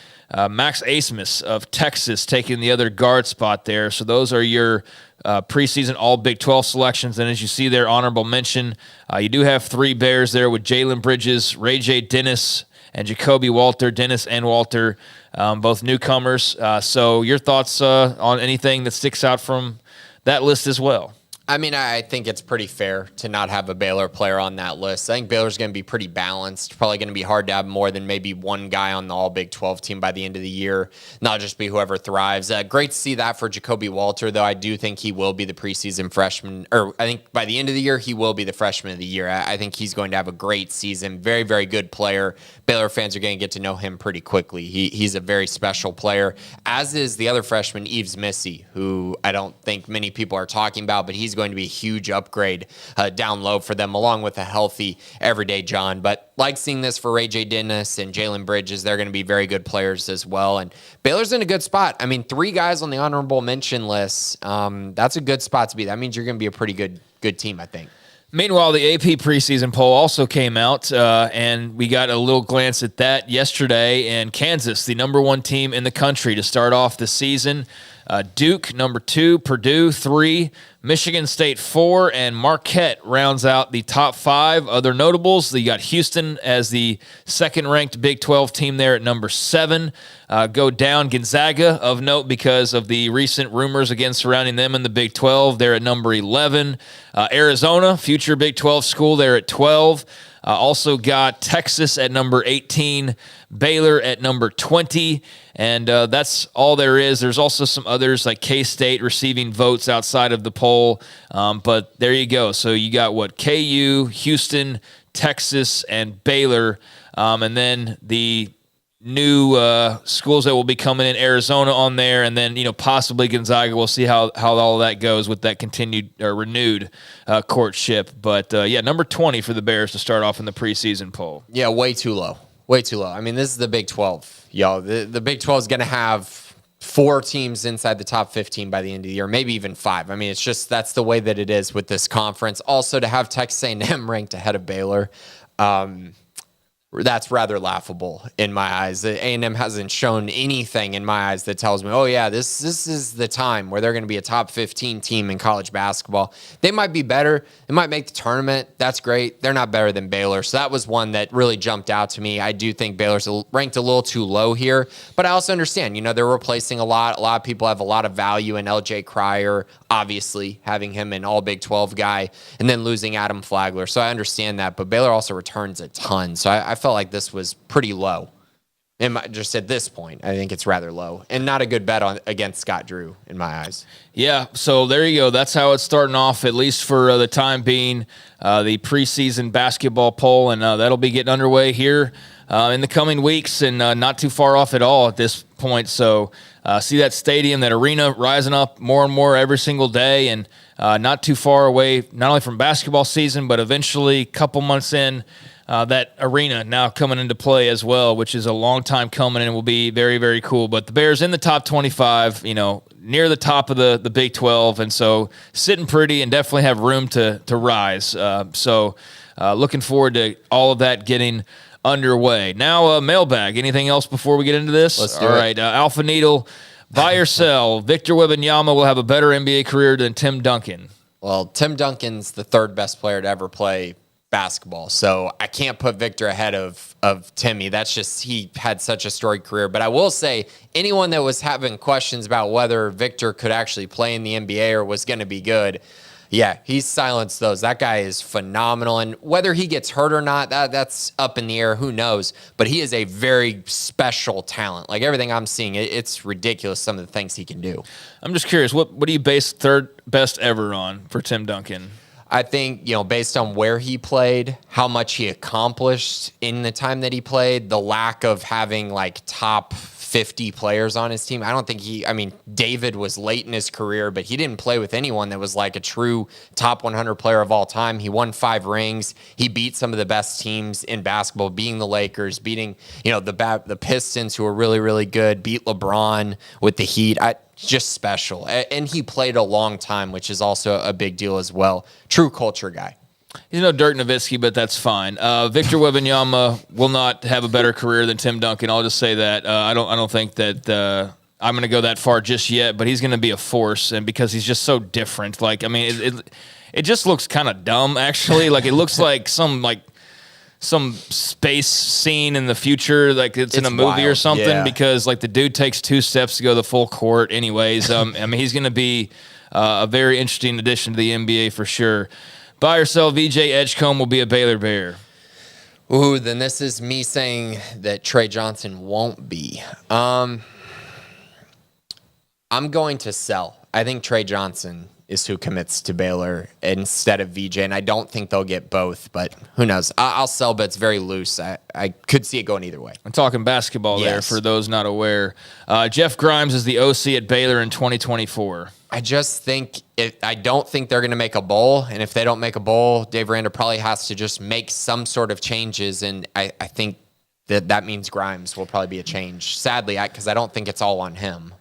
Max Asmus of Texas taking the other guard spot there. So those are your preseason All Big 12 selections. And as you see there, honorable mention, you do have 3 Bears there with Jalen Bridges, Ray J. Dennis, and Jacoby Walter. Dennis and Walter, both newcomers. So your thoughts on anything that sticks out from that list as well? I mean, I think it's pretty fair to not have a Baylor player on that list. I think Baylor's going to be pretty balanced. Probably going to be hard to have more than maybe one guy on the All Big 12 team by the end of the year, not just be whoever thrives. Great to see that for Jacoby Walter, though. I do think he will be the preseason freshman, or I think by the end of the year, he will be the freshman of the year. I think he's going to have a great season. Very, very good player. Baylor fans are going to get to know him pretty quickly. He's a very special player, as is the other freshman, Yves Missy, who I don't think many people are talking about, but he's going to be a huge upgrade down low for them, along with a healthy everyday John. But like seeing this for Ray J. Dennis and Jalen Bridges, they're going to be very good players as well. And Baylor's in a good spot. I mean, 3 guys on the honorable mention list. That's a good spot to be. That means you're going to be a pretty good team, I think. Meanwhile, the AP preseason poll also came out, and we got a little glance at that yesterday. And Kansas, the number 1 team in the country to start off the season. Duke, number 2, Purdue, 3, Michigan State, 4, and Marquette rounds out the top 5. Other notables, you got Houston as the second-ranked Big 12 team there at number 7. Go down Gonzaga, of note because of the recent rumors again surrounding them in the Big 12. They're at number 11. Arizona, future Big 12 school, they're at 12. Also got Texas at number 18, Baylor at number 20, and that's all there is. There's also some others like K-State receiving votes outside of the poll, but there you go. So you got KU, Houston, Texas, and Baylor, and then the new schools that will be coming in, Arizona on there, and then possibly Gonzaga. We'll see how all of that goes with that continued or renewed courtship. But number 20 for the Bears to start off in the preseason poll. Yeah, way too low. Way too low. I mean, this is the Big 12. Yo, the Big 12 is going to have 4 teams inside the top 15 by the end of the year, maybe even 5. I mean, it's just that's the way that it is with this conference. Also, to have Texas A&M ranked ahead of Baylor, that's rather laughable in my eyes. A&M hasn't shown anything in my eyes that tells me, oh yeah, this is the time where they're going to be a top 15 team in college basketball. They might be better. They might make the tournament. That's great. They're not better than Baylor. So that was one that really jumped out to me. I do think Baylor's ranked a little too low here, but I also understand, they're replacing a lot. A lot of people have a lot of value in LJ Cryer, obviously having him an all Big 12 guy, and then losing Adam Flagler. So I understand that, but Baylor also returns a ton. So I felt like this was pretty low. Just at this point, I think it's rather low and not a good bet against Scott Drew in my eyes. Yeah, so there you go. That's how it's starting off, at least for the time being, the preseason basketball poll, and that'll be getting underway here in the coming weeks, and not too far off at all at this point. So see that stadium, that arena rising up more and more every single day, and not too far away, not only from basketball season, but eventually a couple months in, that arena now coming into play as well, which is a long time coming and will be very, very cool. But the Bears in the top 25, near the top of the Big 12, and so sitting pretty and definitely have room to rise. So looking forward to all of that getting underway. Now, mailbag. Anything else before we get into this? Let's do all it. right, Alpha Needle, buy or sell. Victor Wembanyama will have a better NBA career than Tim Duncan. Well, Tim Duncan's the 3rd best player to ever play basketball, so I can't put Victor ahead of Timmy. That's just, he had such a storied career. But I will say, anyone that was having questions about whether Victor could actually play in the NBA or was going to be good, yeah, he's silenced those. That guy is phenomenal, and whether he gets hurt or not, that's up in the air. Who knows? But he is a very special talent. Like everything I'm seeing, it's ridiculous some of the things he can do. I'm just curious, what do you base 3rd best ever on for Tim Duncan? I think, based on where he played, how much he accomplished in the time that he played, the lack of having like top 50 players on his team. I don't think David was late in his career, but he didn't play with anyone that was like a true top 100 player of all time. He won 5 rings. He beat some of the best teams in basketball, beating the Lakers, beating, the Pistons, who were really, really good, beat LeBron with the Heat. Just special. And he played a long time, which is also a big deal as well. True culture guy. He's no Dirk Nowitzki, but that's fine. Victor Wembanyama will not have a better career than Tim Duncan. I'll just say that. I don't think that I'm going to go that far just yet, but he's going to be a force, and because he's just so different. It just looks kind of dumb, actually. Like, it looks like some space scene in the future, like it's in a movie wild, or something, yeah. Because like the dude takes 2 steps to go the full court. Anyways, he's going to be a very interesting addition to the NBA for sure. Buy or sell, VJ Edgecombe will be a Baylor Bear. Ooh, then this is me saying that Trey Johnson won't be. I'm going to sell. I think Trey Johnson is who commits to Baylor instead of VJ, and I don't think they'll get both, but who knows? I'll sell, but it's very loose. I could see it going either way. I'm talking basketball there for those not aware. Jeff Grimes is the OC at Baylor in 2024. I just think I don't think they're going to make a bowl, and if they don't make a bowl, Dave Aranda probably has to just make some sort of changes, and I think that means Grimes will probably be a change. Sadly, because I don't think it's all on him.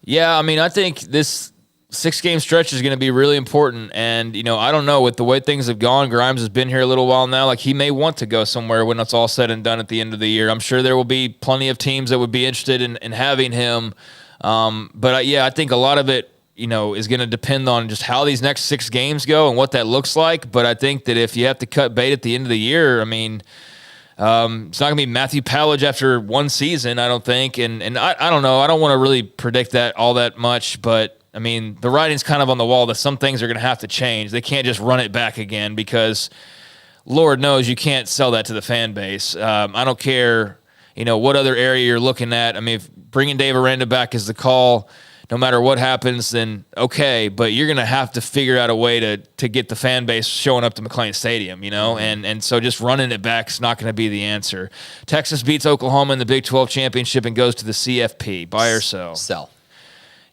Yeah, I think this 6-game stretch is going to be really important, and I don't know, with the way things have gone, Grimes has been here a little while now. Like, he may want to go somewhere when it's all said and done at the end of the year. I'm sure there will be plenty of teams that would be interested in having him, but I think a lot of it is going to depend on just how these next 6 games go and what that looks like. But I think that if you have to cut bait at the end of the year, it's not going to be Matthew Pallage after 1 season, I don't think. And I don't know. I don't want to really predict that all that much, but the writing's kind of on the wall that some things are going to have to change. They can't just run it back again, because Lord knows you can't sell that to the fan base. I don't care, what other area you're looking at. If bringing Dave Aranda back is the call, no matter what happens, then okay, but you're going to have to figure out a way to get the fan base showing up to McLean Stadium, and so just running it back is not going to be the answer. Texas beats Oklahoma in the Big 12 championship and goes to the CFP. Buy or sell? Sell.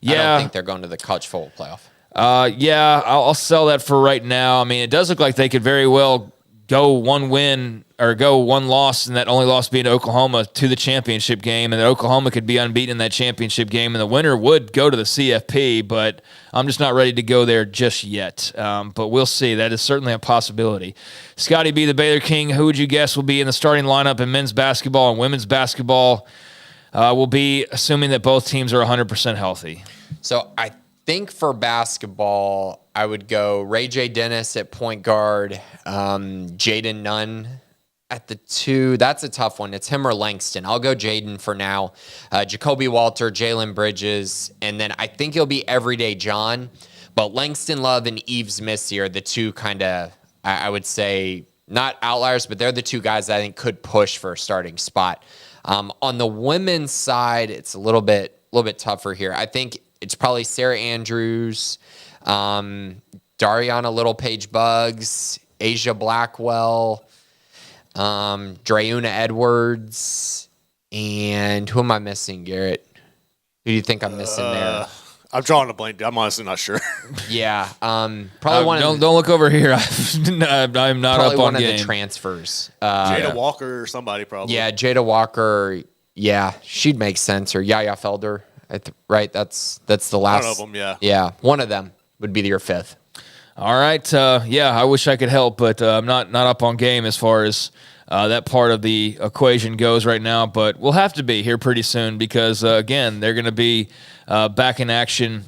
Yeah. I don't think they're going to the college football playoff. I'll sell that for right now. It does look like they could very well go one win or go one loss, and that only loss being to Oklahoma to the championship game, and that Oklahoma could be unbeaten in that championship game, and the winner would go to the CFP, but I'm just not ready to go there just yet. But we'll see. That is certainly a possibility. Scotty B., the Baylor King, who would you guess will be in the starting lineup in men's basketball and women's basketball? Will be assuming that both teams are 100% healthy. So I think for basketball, I would go Ray J. Dennis at point guard, Jaden Nunn at the 2. That's a tough one. It's him or Langston. I'll go Jaden for now. Jacoby Walter, Jalen Bridges, and then I think he'll be Everyday John. But Langston Love and Eves Missy are the two kind of, I would say, not outliers, but they're the two guys that I think could push for a starting spot. On the women's side, it's a little bit tougher here. I think it's probably Sarah Andrews, Dariana Little-Page Buggs, Asia Blackwell, Dreuna Edwards, and who am I missing, Garrett? Who do you think I'm missing there? I'm drawing a blank. I'm honestly not sure. Yeah, probably one. Don't look over here. I'm not up on one game. Of the transfers. Jada Walker or somebody probably. Yeah, Jada Walker. Yeah, she'd make sense. Or Yaya Felder. Right. That's the last. One of them. Yeah. Yeah, one of them would be your fifth. All right. Yeah, I wish I could help, but I'm not up on game as far as that part of the equation goes right now. But we'll have to be here pretty soon because, again, they're going to be back in action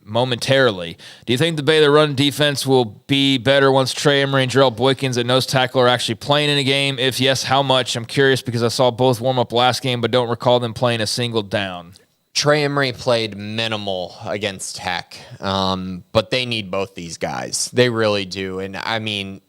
momentarily. Do you think the Baylor run defense will be better once Trey Emery and Jarrell Boykins at nose tackle are actually playing in a game? If yes, how much? I'm curious because I saw both warm up last game, but don't recall them playing a single down. Trey Emery played minimal against Tech, but they need both these guys. They really do. And, I mean,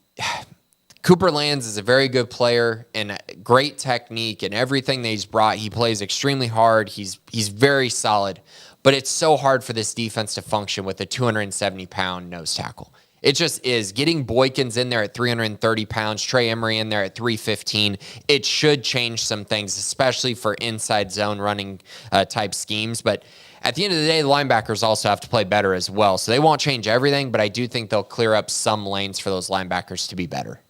Cooper Lands is a very good player and great technique and everything that he's brought. He plays extremely hard. He's very solid. But it's so hard for this defense to function with a 270-pound nose tackle. It just is. Getting Boykins in there at 330 pounds, Trey Emery in there at 315, it should change some things, especially for inside zone running type schemes. But at the end of the day, the linebackers also have to play better as well. So they won't change everything, but I do think they'll clear up some lanes for those linebackers to be better.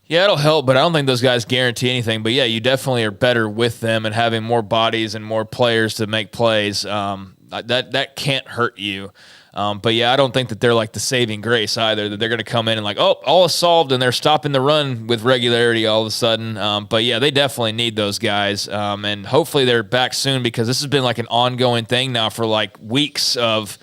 Yeah, it'll help, but I don't think those guys guarantee anything. But, yeah, you definitely are better with them and having more bodies and more players to make plays. That can't hurt you. But, yeah, I don't think that they're like the saving grace either, that they're going to come in and like, oh, all is solved, and they're stopping the run with regularity all of a sudden. But, yeah, they definitely need those guys. And hopefully they're back soon because this has been like an ongoing thing now for like weeks of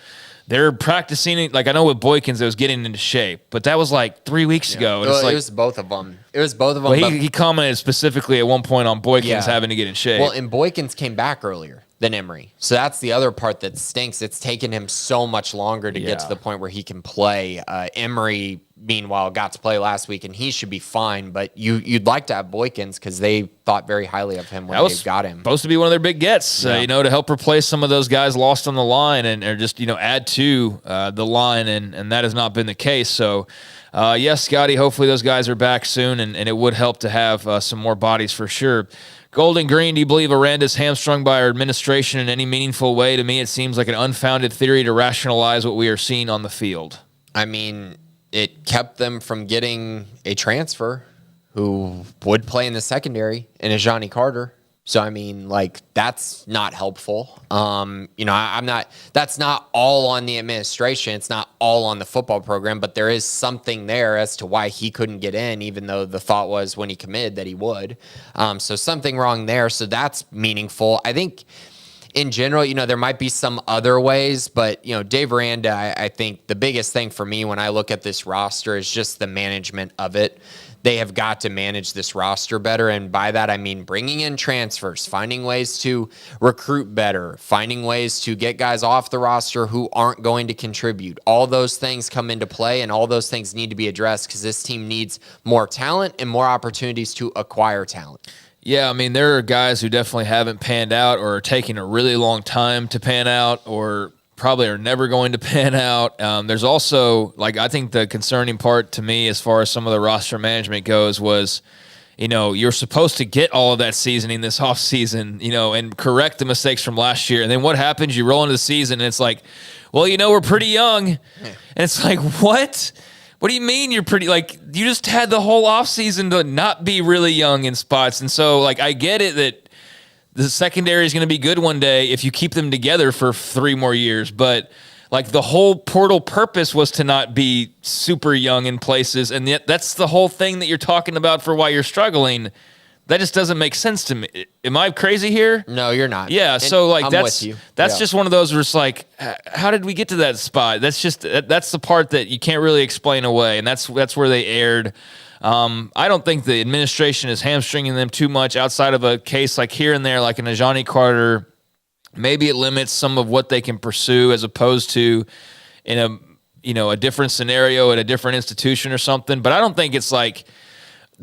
they're practicing it. Like I know with Boykins, it was getting into shape, but that was like 3 weeks ago. And Well, it's it was both of them. It was both of them. Well, he commented specifically at one point on Boykins having to get in shape. Well, and Boykins came back earlier than Emery. So that's the other part that stinks. It's taken him so much longer to get to the point where he can play. Emery, meanwhile, got to play last week, and he should be fine. But you'd like to have Boykins because they thought very highly of him when they got him. Supposed to be one of their big gets, to help replace some of those guys lost on the line and or just, add to the line, and that has not been the case. So, yes, Scotty, hopefully those guys are back soon, and it would help to have some more bodies for sure. Golden Green, do you believe Aranda's hamstrung by our administration in any meaningful way? To me, it seems like an unfounded theory to rationalize what we are seeing on the field. I mean, it kept them from getting a transfer who would play in the secondary in a Johnny Carter. So, I mean, that's not helpful. That's not all on the administration. It's not all on the football program, but there is something there as to why he couldn't get in, even though the thought was when he committed that he would. So something wrong there. So that's meaningful. I think in general, there might be some other ways, but, Dave Aranda, I think the biggest thing for me when I look at this roster is just the management of it. They have got to manage this roster better. And by that, I mean bringing in transfers, finding ways to recruit better, finding ways to get guys off the roster who aren't going to contribute. All those things come into play, and all those things need to be addressed because this team needs more talent and more opportunities to acquire talent. Yeah, I mean, there are guys who definitely haven't panned out or are taking a really long time to pan out or probably are never going to pan out. There's also, I think the concerning part to me as far as some of the roster management goes was, you're supposed to get all of that seasoning this offseason, and correct the mistakes from last year. And then what happens? You roll into the season, and it's like, well, we're pretty young. And it's like, what? What do you mean you're pretty, like, you just had the whole offseason to not be really young in spots. And so, like, I get it that the secondary is going to be good one day if you keep them together for 3 more years. But, like, the whole portal purpose was to not be super young in places. And yet that's the whole thing that you're talking about for why you're struggling. That just doesn't make sense to me. Am I crazy here? No, you're not. Yeah, and so like I'm that's with you. just one of those where it's like, how did we get to that spot? That's the part that you can't really explain away, and that's where they erred. I don't think the administration is hamstringing them too much outside of a case like here and there, like an Ajani Carter. Maybe it limits some of what they can pursue as opposed to in a different scenario at a different institution or something. But I don't think it's like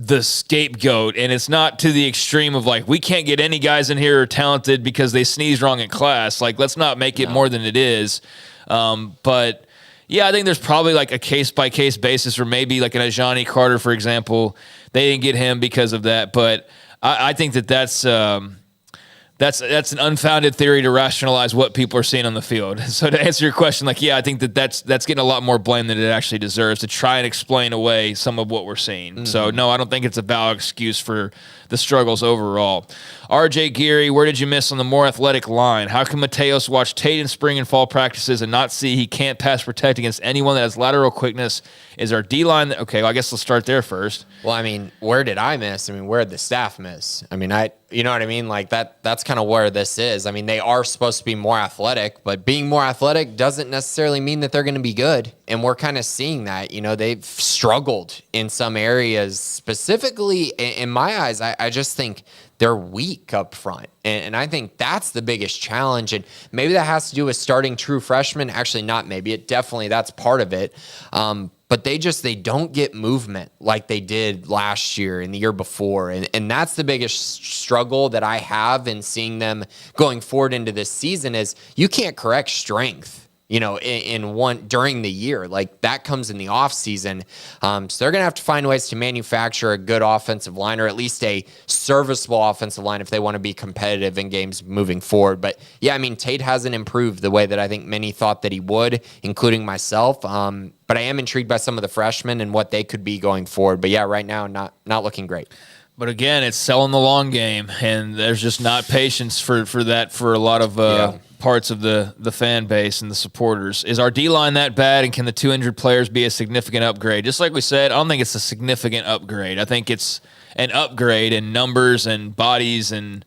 the scapegoat, and it's not to the extreme of like, we can't get any guys in here who are talented because they sneezed wrong in class. Like, let's not make it more than it is. But yeah, I think there's probably like a case by case basis, or maybe like an Ajani Carter, for example, they didn't get him because of that. But I think that's an unfounded theory to rationalize what people are seeing on the field. So to answer your question, like, yeah, I think that's getting a lot more blame than it actually deserves to try and explain away some of what we're seeing. Mm-hmm. So no, I don't think it's a valid excuse for the struggles overall. RJ Geary, where did you miss on the more athletic line? How can Mateos watch Tate in spring and fall practices and not see he can't pass protect against anyone that has lateral quickness? Is our D-line... Okay, well, I guess let's start there first. Well, I mean, where did I miss? I mean, where did the staff miss? I mean, you know what I mean? Like, that's kind of where this is. I mean, they are supposed to be more athletic, but being more athletic doesn't necessarily mean that they're going to be good. And we're kind of seeing that. You know, they've struggled in some areas. Specifically, in my eyes, I just think they're weak up front. And I think that's the biggest challenge. And maybe that has to do with starting true freshmen. Actually, not maybe. That's part of it. But they don't get movement like they did last year and the year before. And that's the biggest struggle that I have in seeing them going forward into this season is you can't correct strength, during the year. Like, that comes in the off season. So they're going to have to find ways to manufacture a good offensive line, or at least a serviceable offensive line if they want to be competitive in games moving forward. But yeah, I mean, Tate hasn't improved the way that I think many thought that he would, including myself. But I am intrigued by some of the freshmen and what they could be going forward. But yeah, right now, not looking great. But again, it's selling the long game, and there's just not patience for that for a lot of parts of the fan base and the supporters. Is our D-line that bad, and can the 2 injured players be a significant upgrade? Just like we said, I don't think it's a significant upgrade. I think it's an upgrade in numbers and bodies and,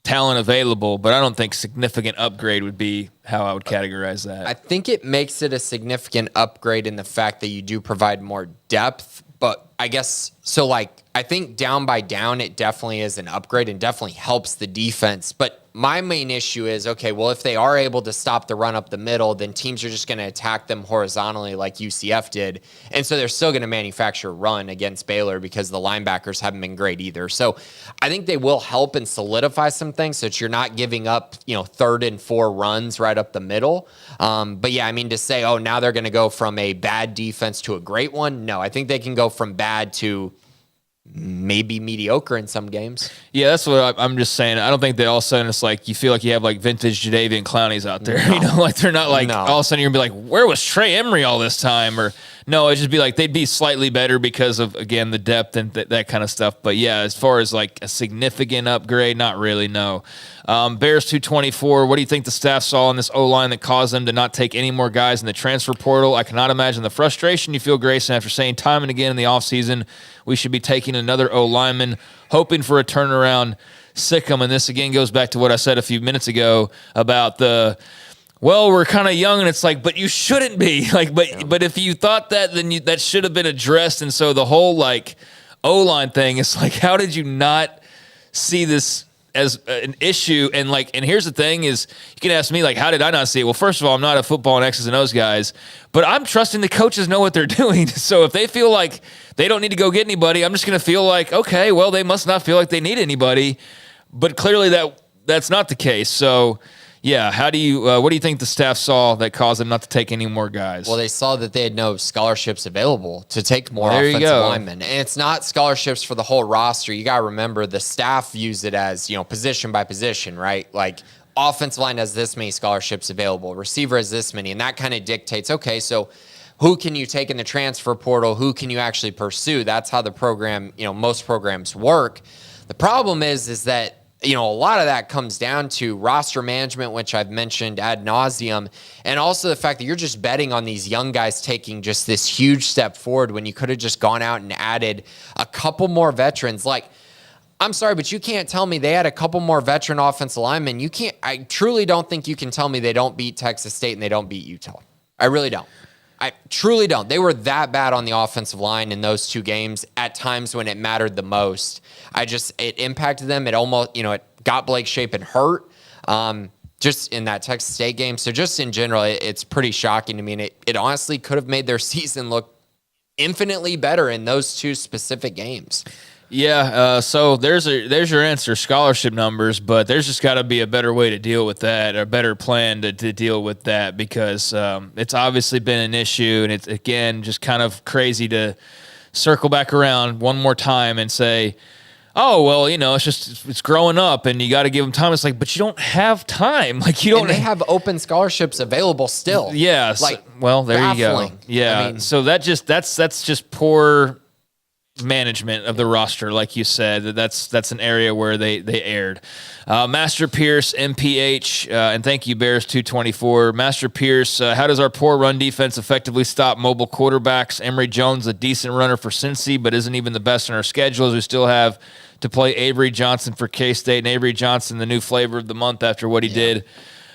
talent available, but I don't think significant upgrade would be how I would categorize that. I think it makes it a significant upgrade in the fact that you do provide more depth, but I guess, so like, I think down by down, it definitely is an upgrade and definitely helps the defense. But my main issue is, okay, well, if they are able to stop the run up the middle, then teams are just going to attack them horizontally like UCF did. And so they're still going to manufacture a run against Baylor because the linebackers haven't been great either. So I think they will help and solidify some things so that you're not giving up, 3rd and 4 runs right up the middle. But yeah, I mean, to say, oh, now they're going to go from a bad defense to a great one. No, I think they can go from bad to maybe mediocre in some games. Yeah, that's what I'm just saying. I don't think that all of a sudden it's like you feel like you have like vintage Jadeveon Clownies out there. No. Like they're not like all of a sudden you're going to be like, where was Trey Emery all this time? Or no, it'd just be like they'd be slightly better because of, again, the depth and that kind of stuff. But yeah, as far as like a significant upgrade, not really, no. Bears 224, what do you think the staff saw in this O-line that caused them to not take any more guys in the transfer portal? I cannot imagine the frustration you feel, Grayson, after saying time and again in the offseason we should be taking another O-lineman, hoping for a turnaround. Sick 'em. And this again goes back to what I said a few minutes ago about we're kind of young, and it's like, but you shouldn't be. Like, but if you thought that, then that should have been addressed. And so the whole like O-line thing is like, how did you not see this as an issue? And here's the thing is, you can ask me, like, how did I not see it? Well, first of all, I'm not a football and X's and O's guys, but I'm trusting the coaches know what they're doing. So if they feel like they don't need to go get anybody, I'm just going to feel like, okay, well, they must not feel like they need anybody. But clearly that's not the case. So yeah, what do you think the staff saw that caused them not to take any more guys? Well, they saw that they had no scholarships available to take more offensive linemen. And it's not scholarships for the whole roster. You got to remember the staff views it as, position by position, right? Like, offensive line has this many scholarships available, receiver has this many, and that kind of dictates, okay, so who can you take in the transfer portal? Who can you actually pursue? That's how the program, most programs work. The problem is that, a lot of that comes down to roster management, which I've mentioned ad nauseum, and also the fact that you're just betting on these young guys taking just this huge step forward when you could have just gone out and added a couple more veterans. Like, I'm sorry, but you can't tell me they had a couple more veteran offensive linemen. I truly don't think you can tell me they don't beat Texas State and they don't beat Utah. I really don't. I truly don't. They were that bad on the offensive line in those two games at times when it mattered the most. It impacted them. It almost, it got Blake Shapen hurt just in that Texas State game. So just in general, it's pretty shocking to me. And it honestly could have made their season look infinitely better in those two specific games. Yeah, so there's your answer, scholarship numbers, but there's just got to be a better way to deal with that, or a better plan to deal with that, because it's obviously been an issue, and it's, again, just kind of crazy to circle back around one more time and say, oh, well, it's growing up, and you got to give them time. It's like, but you don't have time. Like, you don't. And they have open scholarships available still. Yeah. Well, there baffling. You go. Yeah. So that's just poor management of the roster, like you said. That's an area where they erred. Master Pierce, MPH, and thank you, Bears 224. Master Pierce, how does our poor run defense effectively stop mobile quarterbacks? Emory Jones, a decent runner for Cincy, but isn't even the best in our schedules. We still have to play Avery Johnson for K-State, and Avery Johnson, the new flavor of the month after what he did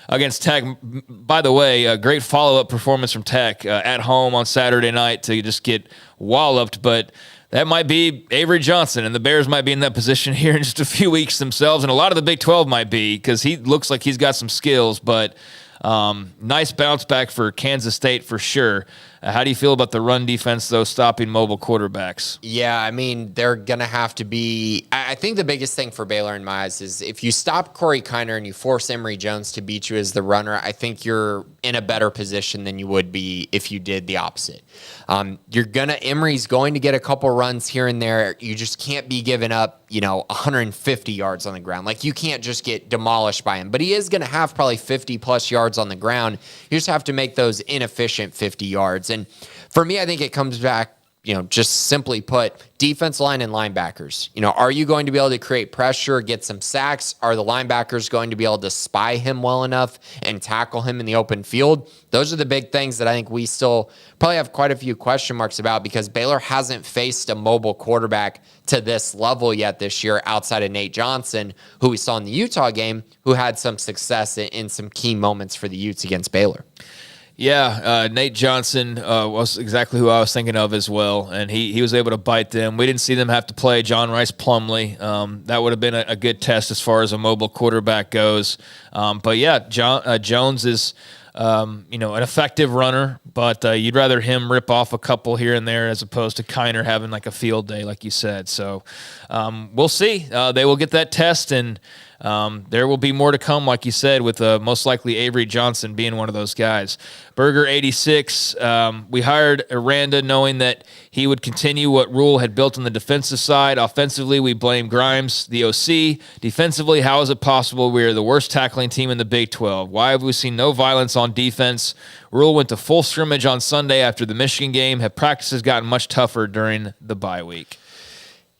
against Tech. By the way, a great follow-up performance from Tech at home on Saturday night to just get walloped, but that might be Avery Johnson, and the Bears might be in that position here in just a few weeks themselves, and a lot of the Big 12 might be, because he looks like he's got some skills, but nice bounce back for Kansas State for sure. How do you feel about the run defense, though, stopping mobile quarterbacks? Yeah, I mean, they're going to have to be – I think the biggest thing for Baylor in my eyes is if you stop Corey Kiner and you force Emory Jones to beat you as the runner, I think you're in a better position than you would be if you did the opposite. Emory's going to get a couple runs here and there. You just can't be giving up, 150 yards on the ground. Like, you can't just get demolished by him. But he is going to have probably 50-plus yards on the ground. You just have to make those inefficient 50 yards. And for me, I think it comes back, just simply put, defense line and linebackers. Are you going to be able to create pressure, get some sacks? Are the linebackers going to be able to spy him well enough and tackle him in the open field? Those are the big things that I think we still probably have quite a few question marks about, because Baylor hasn't faced a mobile quarterback to this level yet this year outside of Nate Johnson, who we saw in the Utah game, who had some success in some key moments for the Utes against Baylor. Yeah, Nate Johnson was exactly who I was thinking of as well, and he was able to bite them. We didn't see them have to play John Rice Plumlee. That would have been a good test as far as a mobile quarterback goes. But yeah, Jones is an effective runner, but you'd rather him rip off a couple here and there as opposed to Kiner having like a field day, like you said. So we'll see. They will get that test, and there will be more to come, like you said, with most likely Avery Johnson being one of those guys. Burger 86, we hired Aranda knowing that he would continue what Rule had built on the defensive side. Offensively, we blame Grimes, the OC. Defensively, how is it possible we are the worst tackling team in the Big 12? Why have we seen no violence on defense? Rule went to full scrimmage on Sunday after the Michigan game. Have practices gotten much tougher during the bye week?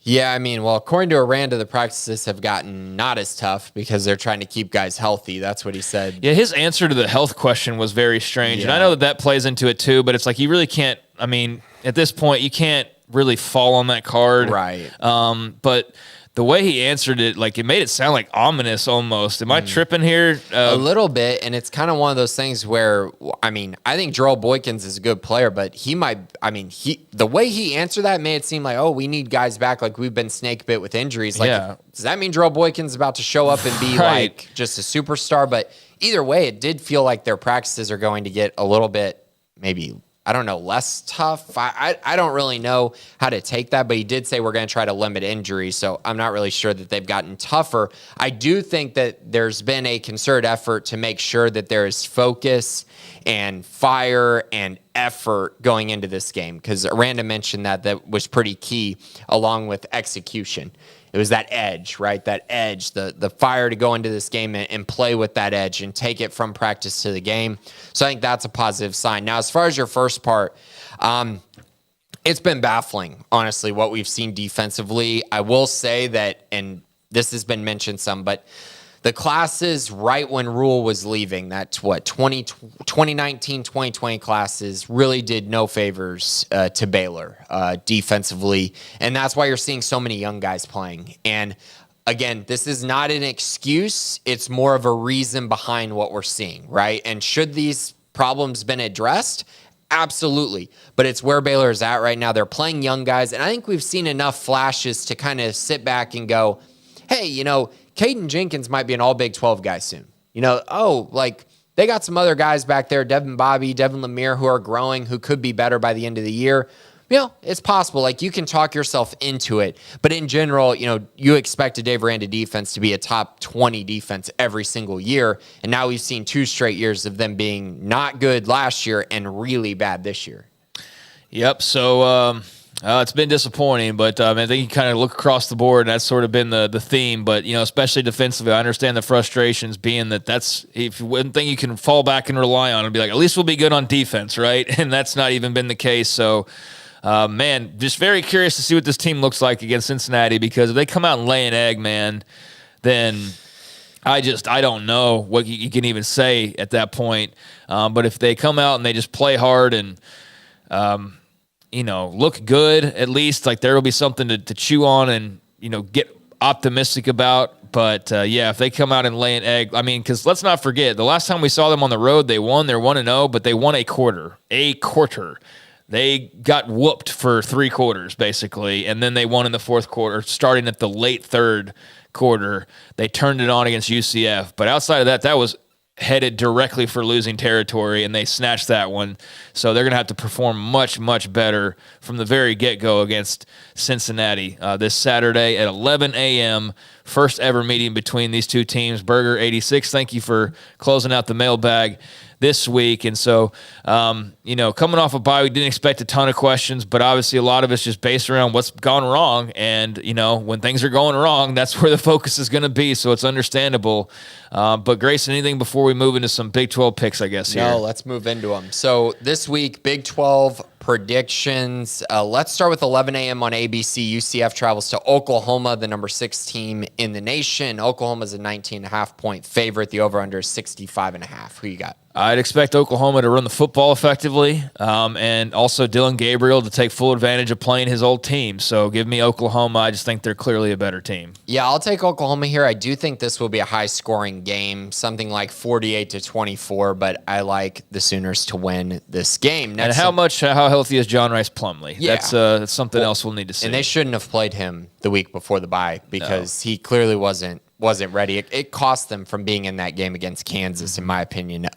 Yeah, I mean, well, according to Aranda, the practices have gotten not as tough because they're trying to keep guys healthy. That's what he said. Yeah, his answer to the health question was very strange. Yeah. And I know that plays into it too, but it's like you really can't, I mean, at this point, you can't really fall on that card. Right. But the way he answered it, like, it made it sound like ominous almost. Am I tripping here? A little bit, and it's kind of one of those things where, I mean, I think Jarrell Boykins is a good player, but the way he answered that made it seem like, oh, we need guys back, like we've been snake bit with injuries. Like, does that mean Jarrell Boykins is about to show up and be like just a superstar? But either way, it did feel like their practices are going to get a little bit, maybe, I don't know, less tough. I don't really know how to take that, but he did say we're going to try to limit injuries, so I'm not really sure that they've gotten tougher. I do think that there's been a concerted effort to make sure that there is focus and fire and effort going into this game, because Aranda mentioned that was pretty key, along with execution. It was that edge, right? That edge, the fire to go into this game and play with that edge and take it from practice to the game. So I think that's a positive sign. Now, as far as your first part, it's been baffling, honestly, what we've seen defensively. I will say that, and this has been mentioned some, but the classes right when Rule was leaving, that's 2019, 2020 classes really did no favors to Baylor defensively. And that's why you're seeing so many young guys playing. And again, this is not an excuse. It's more of a reason behind what we're seeing, right? And should these problems been addressed? Absolutely. But it's where Baylor is at right now. They're playing young guys. And I think we've seen enough flashes to kind of sit back and go, hey, Caden Jenkins might be an all Big 12 guy soon. They got some other guys back there, Devin Bobby, Devin Lemire, who are growing, who could be better by the end of the year. It's possible. You can talk yourself into it. But in general, you expect a Dave Aranda defense to be a top 20 defense every single year. And now we've seen 2 straight years of them being not good last year and really bad this year. Yep. So, it's been disappointing, but I think you kind of look across the board, and that's sort of been the theme. But, especially defensively, I understand the frustrations being that's if one thing you can fall back and rely on and be like, at least we'll be good on defense, right? And that's not even been the case. So, just very curious to see what this team looks like against Cincinnati, because if they come out and lay an egg, man, then I don't know what you can even say at that point. But if they come out and they just play hard and, look good, at least, there will be something to chew on and, get optimistic about. But, if they come out and lay an egg, because let's not forget, the last time we saw them on the road, they won. They're 1-0, but they won a quarter. They got whooped for 3 quarters, basically, and then they won in the fourth quarter, starting at the late third quarter. They turned it on against UCF. But outside of that, that was headed directly for losing territory, and they snatched that one. So they're going to have to perform much, much better from the very get-go against Cincinnati this Saturday at 11 a.m., first ever meeting between these two teams. Burger 86, thank you for closing out the mailbag this week. And so, coming off a bye, we didn't expect a ton of questions, but obviously a lot of it's just based around what's gone wrong. And, when things are going wrong, that's where the focus is going to be. So it's understandable. But Grayson, anything before we move into some Big 12 picks, I guess, here? No, let's move into them. So this week, Big 12 predictions. Let's start with 11 a.m. on ABC. UCF travels to Oklahoma, the number 6 team in the nation. Oklahoma's a 19.5-point favorite. The over-under is 65.5. Who you got? I'd expect Oklahoma to run the football effectively, and also Dylan Gabriel to take full advantage of playing his old team. So give me Oklahoma. I just think they're clearly a better team. Yeah, I'll take Oklahoma here. I do think this will be a high-scoring game, something like 48-24, but I like the Sooners to win this game. Next, and how healthy is John Rice Plumlee? Yeah. That's something else we'll need to see. And they shouldn't have played him the week before the bye, because he clearly wasn't ready. It cost them from being in that game against Kansas, in my opinion.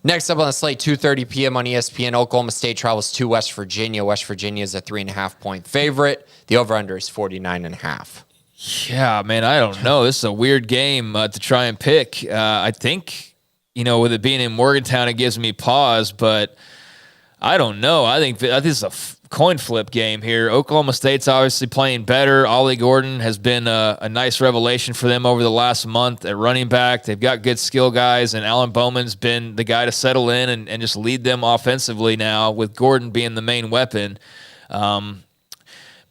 Next up on the slate, 2:30 p.m. on ESPN, Oklahoma State travels to West Virginia. West Virginia is a 3.5-point favorite. The over-under is 49.5. Yeah, man, I don't know. This is a weird game to try and pick. I think, with it being in Morgantown, it gives me pause, but I don't know. I think this is a coin flip game here. Oklahoma State's obviously playing better. Ollie Gordon has been a nice revelation for them over the last month at running back. They've got good skill guys, and Alan Bowman's been the guy to settle in and just lead them offensively now, with Gordon being the main weapon.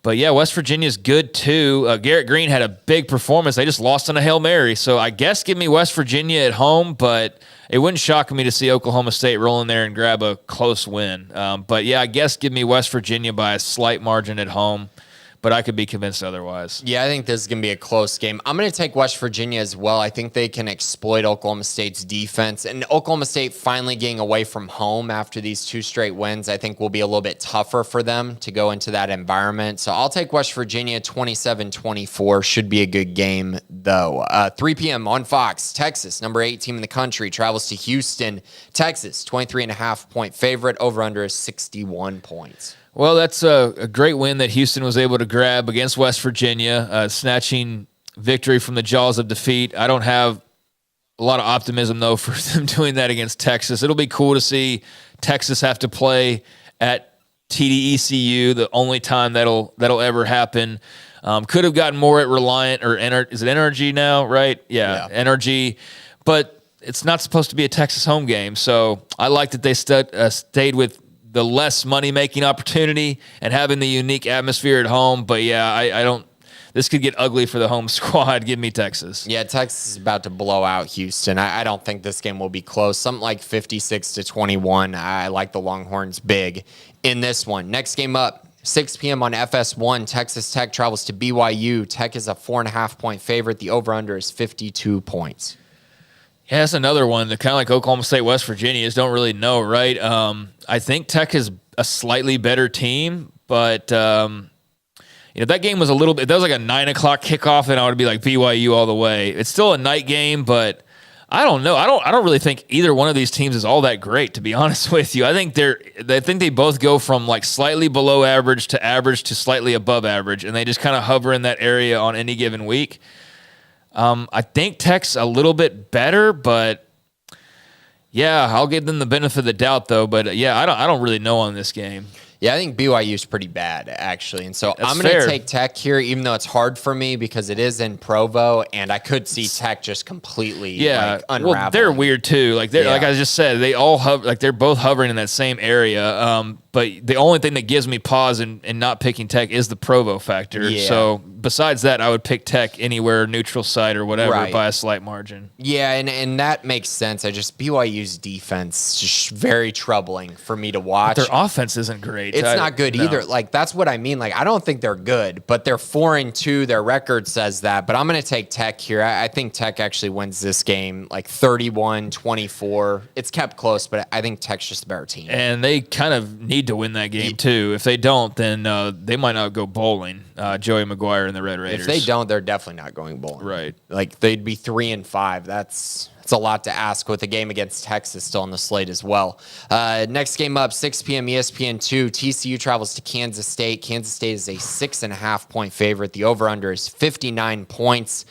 But yeah, West Virginia's good too. Garrett Green had a big performance. They just lost on a Hail Mary. So I guess give me West Virginia at home, but it wouldn't shock me to see Oklahoma State roll in there and grab a close win. But yeah, I guess give me West Virginia by a slight margin at home, but I could be convinced otherwise. Yeah, I think this is going to be a close game. I'm going to take West Virginia as well. I think they can exploit Oklahoma State's defense. And Oklahoma State finally getting away from home after these 2 straight wins, I think will be a little bit tougher for them to go into that environment. So I'll take West Virginia 27-24. Should be a good game, though. 3 p.m. on Fox, Texas, number 8 team in the country, travels to Houston. Texas, 23.5-point favorite. Over-under is 61 points. Well, that's a great win that Houston was able to grab against West Virginia, snatching victory from the jaws of defeat. I don't have a lot of optimism, though, for them doing that against Texas. It'll be cool to see Texas have to play at TDECU, the only time that'll ever happen. Could have gotten more at Reliant, or is it NRG now, right? Yeah, NRG. But it's not supposed to be a Texas home game, so I like that they stayed with the less money-making opportunity and having the unique atmosphere at home. But, yeah, I don't – this could get ugly for the home squad. Give me Texas. Yeah, Texas is about to blow out Houston. I don't think this game will be close. Something like 56-21. I like the Longhorns big in this one. Next game up, 6 p.m. on FS1. Texas Tech travels to BYU. Tech is a 4.5-point favorite. The over-under is 52 points. Yeah, that's another one that kind of like Oklahoma State, West Virginia, just don't really know, right? I think Tech is a slightly better team, but that game was a little bit. That was like a 9 o'clock kickoff, and I would be like BYU all the way. It's still a night game, but I don't know. I don't really think either one of these teams is all that great, to be honest with you. I think they both go from like slightly below average to slightly above average, and they just kind of hover in that area on any given week. I think Tech's a little bit better, but yeah, I'll give them the benefit of the doubt though. But yeah, I don't really know on this game. Yeah, I think BYU is pretty bad, actually. And so I'm going to take Tech here, even though it's hard for me because it is in Provo, and I could see Tech just completely unraveling. Well, they're weird too. Like like I just said, they all they're both hovering in that same area. But the only thing that gives me pause in not picking Tech is the Provo factor. Yeah. So besides that, I would pick Tech anywhere, neutral site or whatever, by a slight margin. Yeah, and that makes sense. BYU's defense is just very troubling for me to watch. But their offense isn't great. It's not good either. Like, that's what I mean. Like, I don't think they're good, but they're 4-2. Their record says that. But I'm going to take Tech here. I think Tech actually wins this game like 31-24. It's kept close, but I think Tech's just a better team. And they kind of need to win that game too. If they don't, then they might not go bowling. Joey McGuire and the Red Raiders. If they don't, they're definitely not going bowling. Right. Like, they'd be 3-5. That's a lot to ask with a game against Texas still on the slate as well. Next game up, 6 p.m. ESPN2. TCU travels to Kansas State. Kansas State is a 6.5-point favorite. The over-under is 59 points.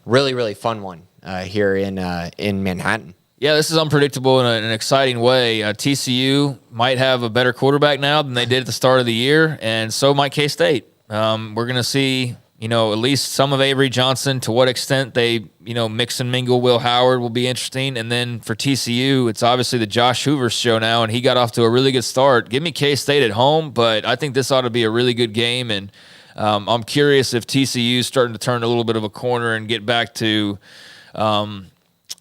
Really, really fun one here in Manhattan. Yeah, this is unpredictable in an exciting way. TCU might have a better quarterback now than they did at the start of the year, and so might K-State. We're going to see, at least some of Avery Johnson. To what extent they, mix and mingle Will Howard will be interesting. And then for TCU, it's obviously the Josh Hoover show now, and he got off to a really good start. Give me K-State at home, but I think this ought to be a really good game, and I'm curious if TCU is starting to turn a little bit of a corner and get back to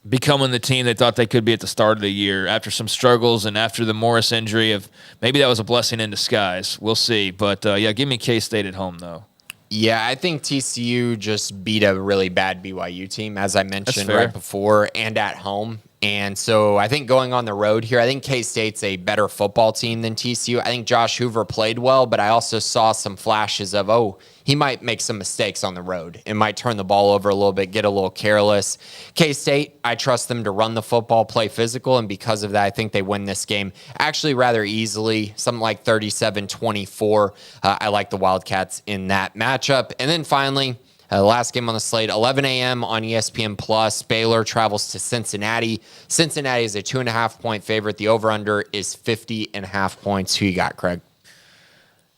becoming the team they thought they could be at the start of the year after some struggles and after the Morris injury. Maybe that was a blessing in disguise. We'll see. But, give me K-State at home, though. Yeah, I think TCU just beat a really bad BYU team, as I mentioned right before, and at home. And so I think going on the road here, I think K-State's a better football team than TCU. I think Josh Hoover played well, but I also saw some flashes of, he might make some mistakes on the road. It might turn the ball over a little bit, get a little careless. K-State, I trust them to run the football, play physical, and because of that, I think they win this game actually rather easily, something like 37-24. I like the Wildcats in that matchup. And then finally, last game on the slate, 11 a.m. on ESPN+. Baylor travels to Cincinnati. Cincinnati is a 2.5-point favorite. The over-under is 50.5 points. Who you got, Craig?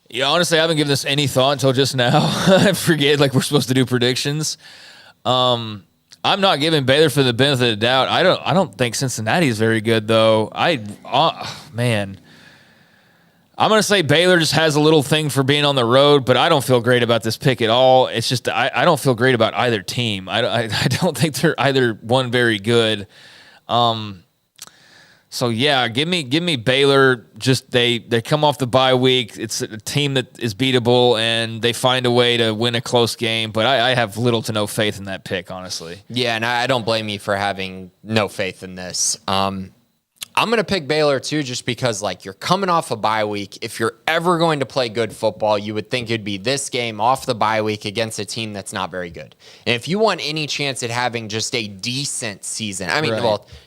Yeah, honestly, I haven't given this any thought until just now. I forget, we're supposed to do predictions. I'm not giving Baylor for the benefit of the doubt. I don't think Cincinnati is very good, though. Man. I'm going to say Baylor just has a little thing for being on the road, but I don't feel great about this pick at all. It's just I don't feel great about either team. I don't think they're either one very good. So yeah, give me Baylor. Just they come off the bye week. It's a team that is beatable, and they find a way to win a close game. But I have little to no faith in that pick, honestly. Yeah, and I don't blame you for having no faith in this. I'm going to pick Baylor, too, just because, you're coming off a bye week. If you're ever going to play good football, you would think it'd be this game off the bye week against a team that's not very good. And if you want any chance at having just a decent season,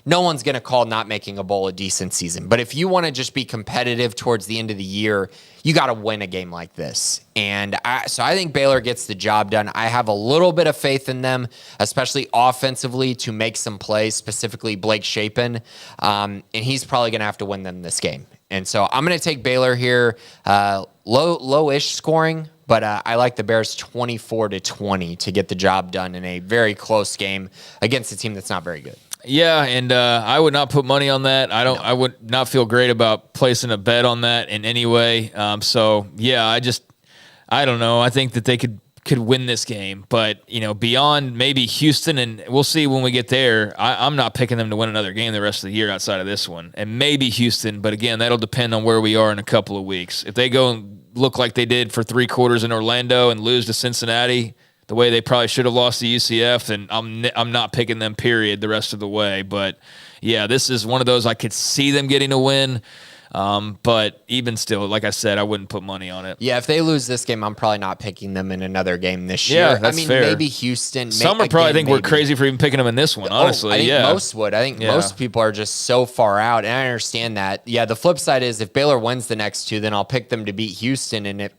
no one's going to call not making a bowl a decent season. But if you want to just be competitive towards the end of the year, you got to win a game like this. And so I think Baylor gets the job done. I have a little bit of faith in them, especially offensively, to make some plays, specifically Blake Shapen. And he's probably going to have to win them this game. And so I'm going to take Baylor here, low-ish scoring, but I like the Bears 24-20 to get the job done in a very close game against a team that's not very good. Yeah, and I would not put money on that. I would not feel great about placing a bet on that in any way. So yeah, I don't know. I think that they could win this game, but beyond maybe Houston, and we'll see when we get there. I'm not picking them to win another game the rest of the year outside of this one, and maybe Houston. But again, that'll depend on where we are in a couple of weeks. If they go and look like they did for 3 quarters in Orlando and lose to Cincinnati the way they probably should have lost to UCF, and I'm not picking them, period, the rest of the way. But yeah, this is one of those I could see them getting a win. But even still, like I said, I wouldn't put money on it. Yeah, if they lose this game, I'm probably not picking them in another game this year. Yeah, that's fair. Maybe Houston. Some would probably think we're crazy for even picking them in this one, honestly. I think most would. I think most people are just so far out, and I understand that. Yeah, the flip side is if Baylor wins the next 2, then I'll pick them to beat Houston. And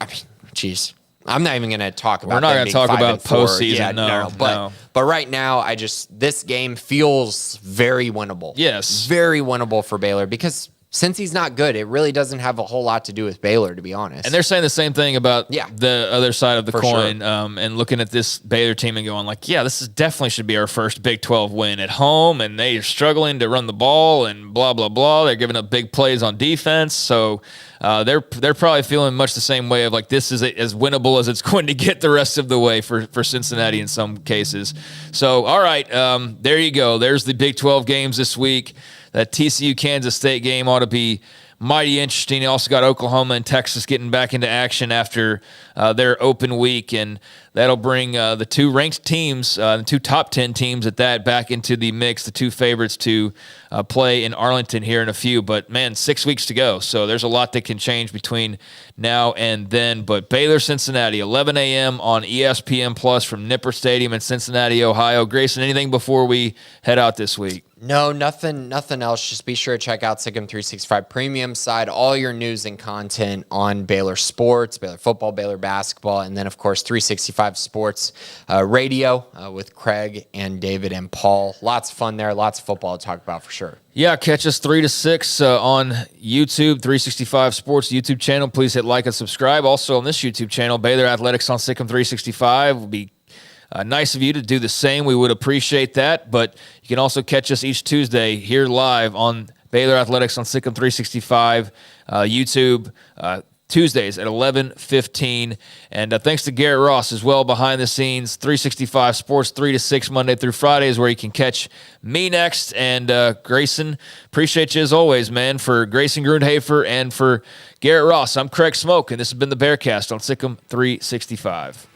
geez, I'm not even going to talk about. We're not going to talk about postseason. Yeah, no. But right now, this game feels very winnable. Yes, very winnable for Baylor because Cincy's not good. It really doesn't have a whole lot to do with Baylor, to be honest. And they're saying the same thing about the other side of the coin, sure. And looking at this Baylor team and going like, yeah, this is definitely should be our first Big 12 win at home, and they are struggling to run the ball and blah, blah, blah. They're giving up big plays on defense, so they're probably feeling much the same way of like this is as winnable as it's going to get the rest of the way for Cincinnati in some cases. So, all right, there you go. There's the Big 12 games this week. That TCU Kansas State game ought to be mighty interesting. You also got Oklahoma and Texas getting back into action after their open week, and that'll bring the 2 ranked teams, the 2 top 10 teams at that, back into the mix, the 2 favorites to play in Arlington here in a few. But, man, 6 weeks to go, so there's a lot that can change between now and then. But Baylor, Cincinnati, 11 a.m. on ESPN Plus from Nipper Stadium in Cincinnati, Ohio. Grayson, anything before we head out this week? No, nothing else. Just be sure to check out Sikkim 365 Premium side, all your news and content on Baylor sports, Baylor football, Baylor basketball, and then, of course, 365 Sports Radio with Craig and David and Paul. Lots of fun there, lots of football to talk about for sure. Yeah, catch us 3 to 6 on YouTube, 365 Sports YouTube channel. Please hit like and subscribe. Also on this YouTube channel, Baylor Athletics on Sikkim 365 will be nice of you to do the same. We would appreciate that. But you can also catch us each Tuesday here live on Baylor Athletics on Sikkim 365 YouTube Tuesdays at 11:15. And thanks to Garrett Ross as well behind the scenes. 365 Sports 3 to 6 Monday through Friday is where you can catch me next. And Grayson, appreciate you as always, man. For Grayson Grundhoefer and for Garrett Ross, I'm Craig Smoak, and this has been the Bearcast on Sikkim 365.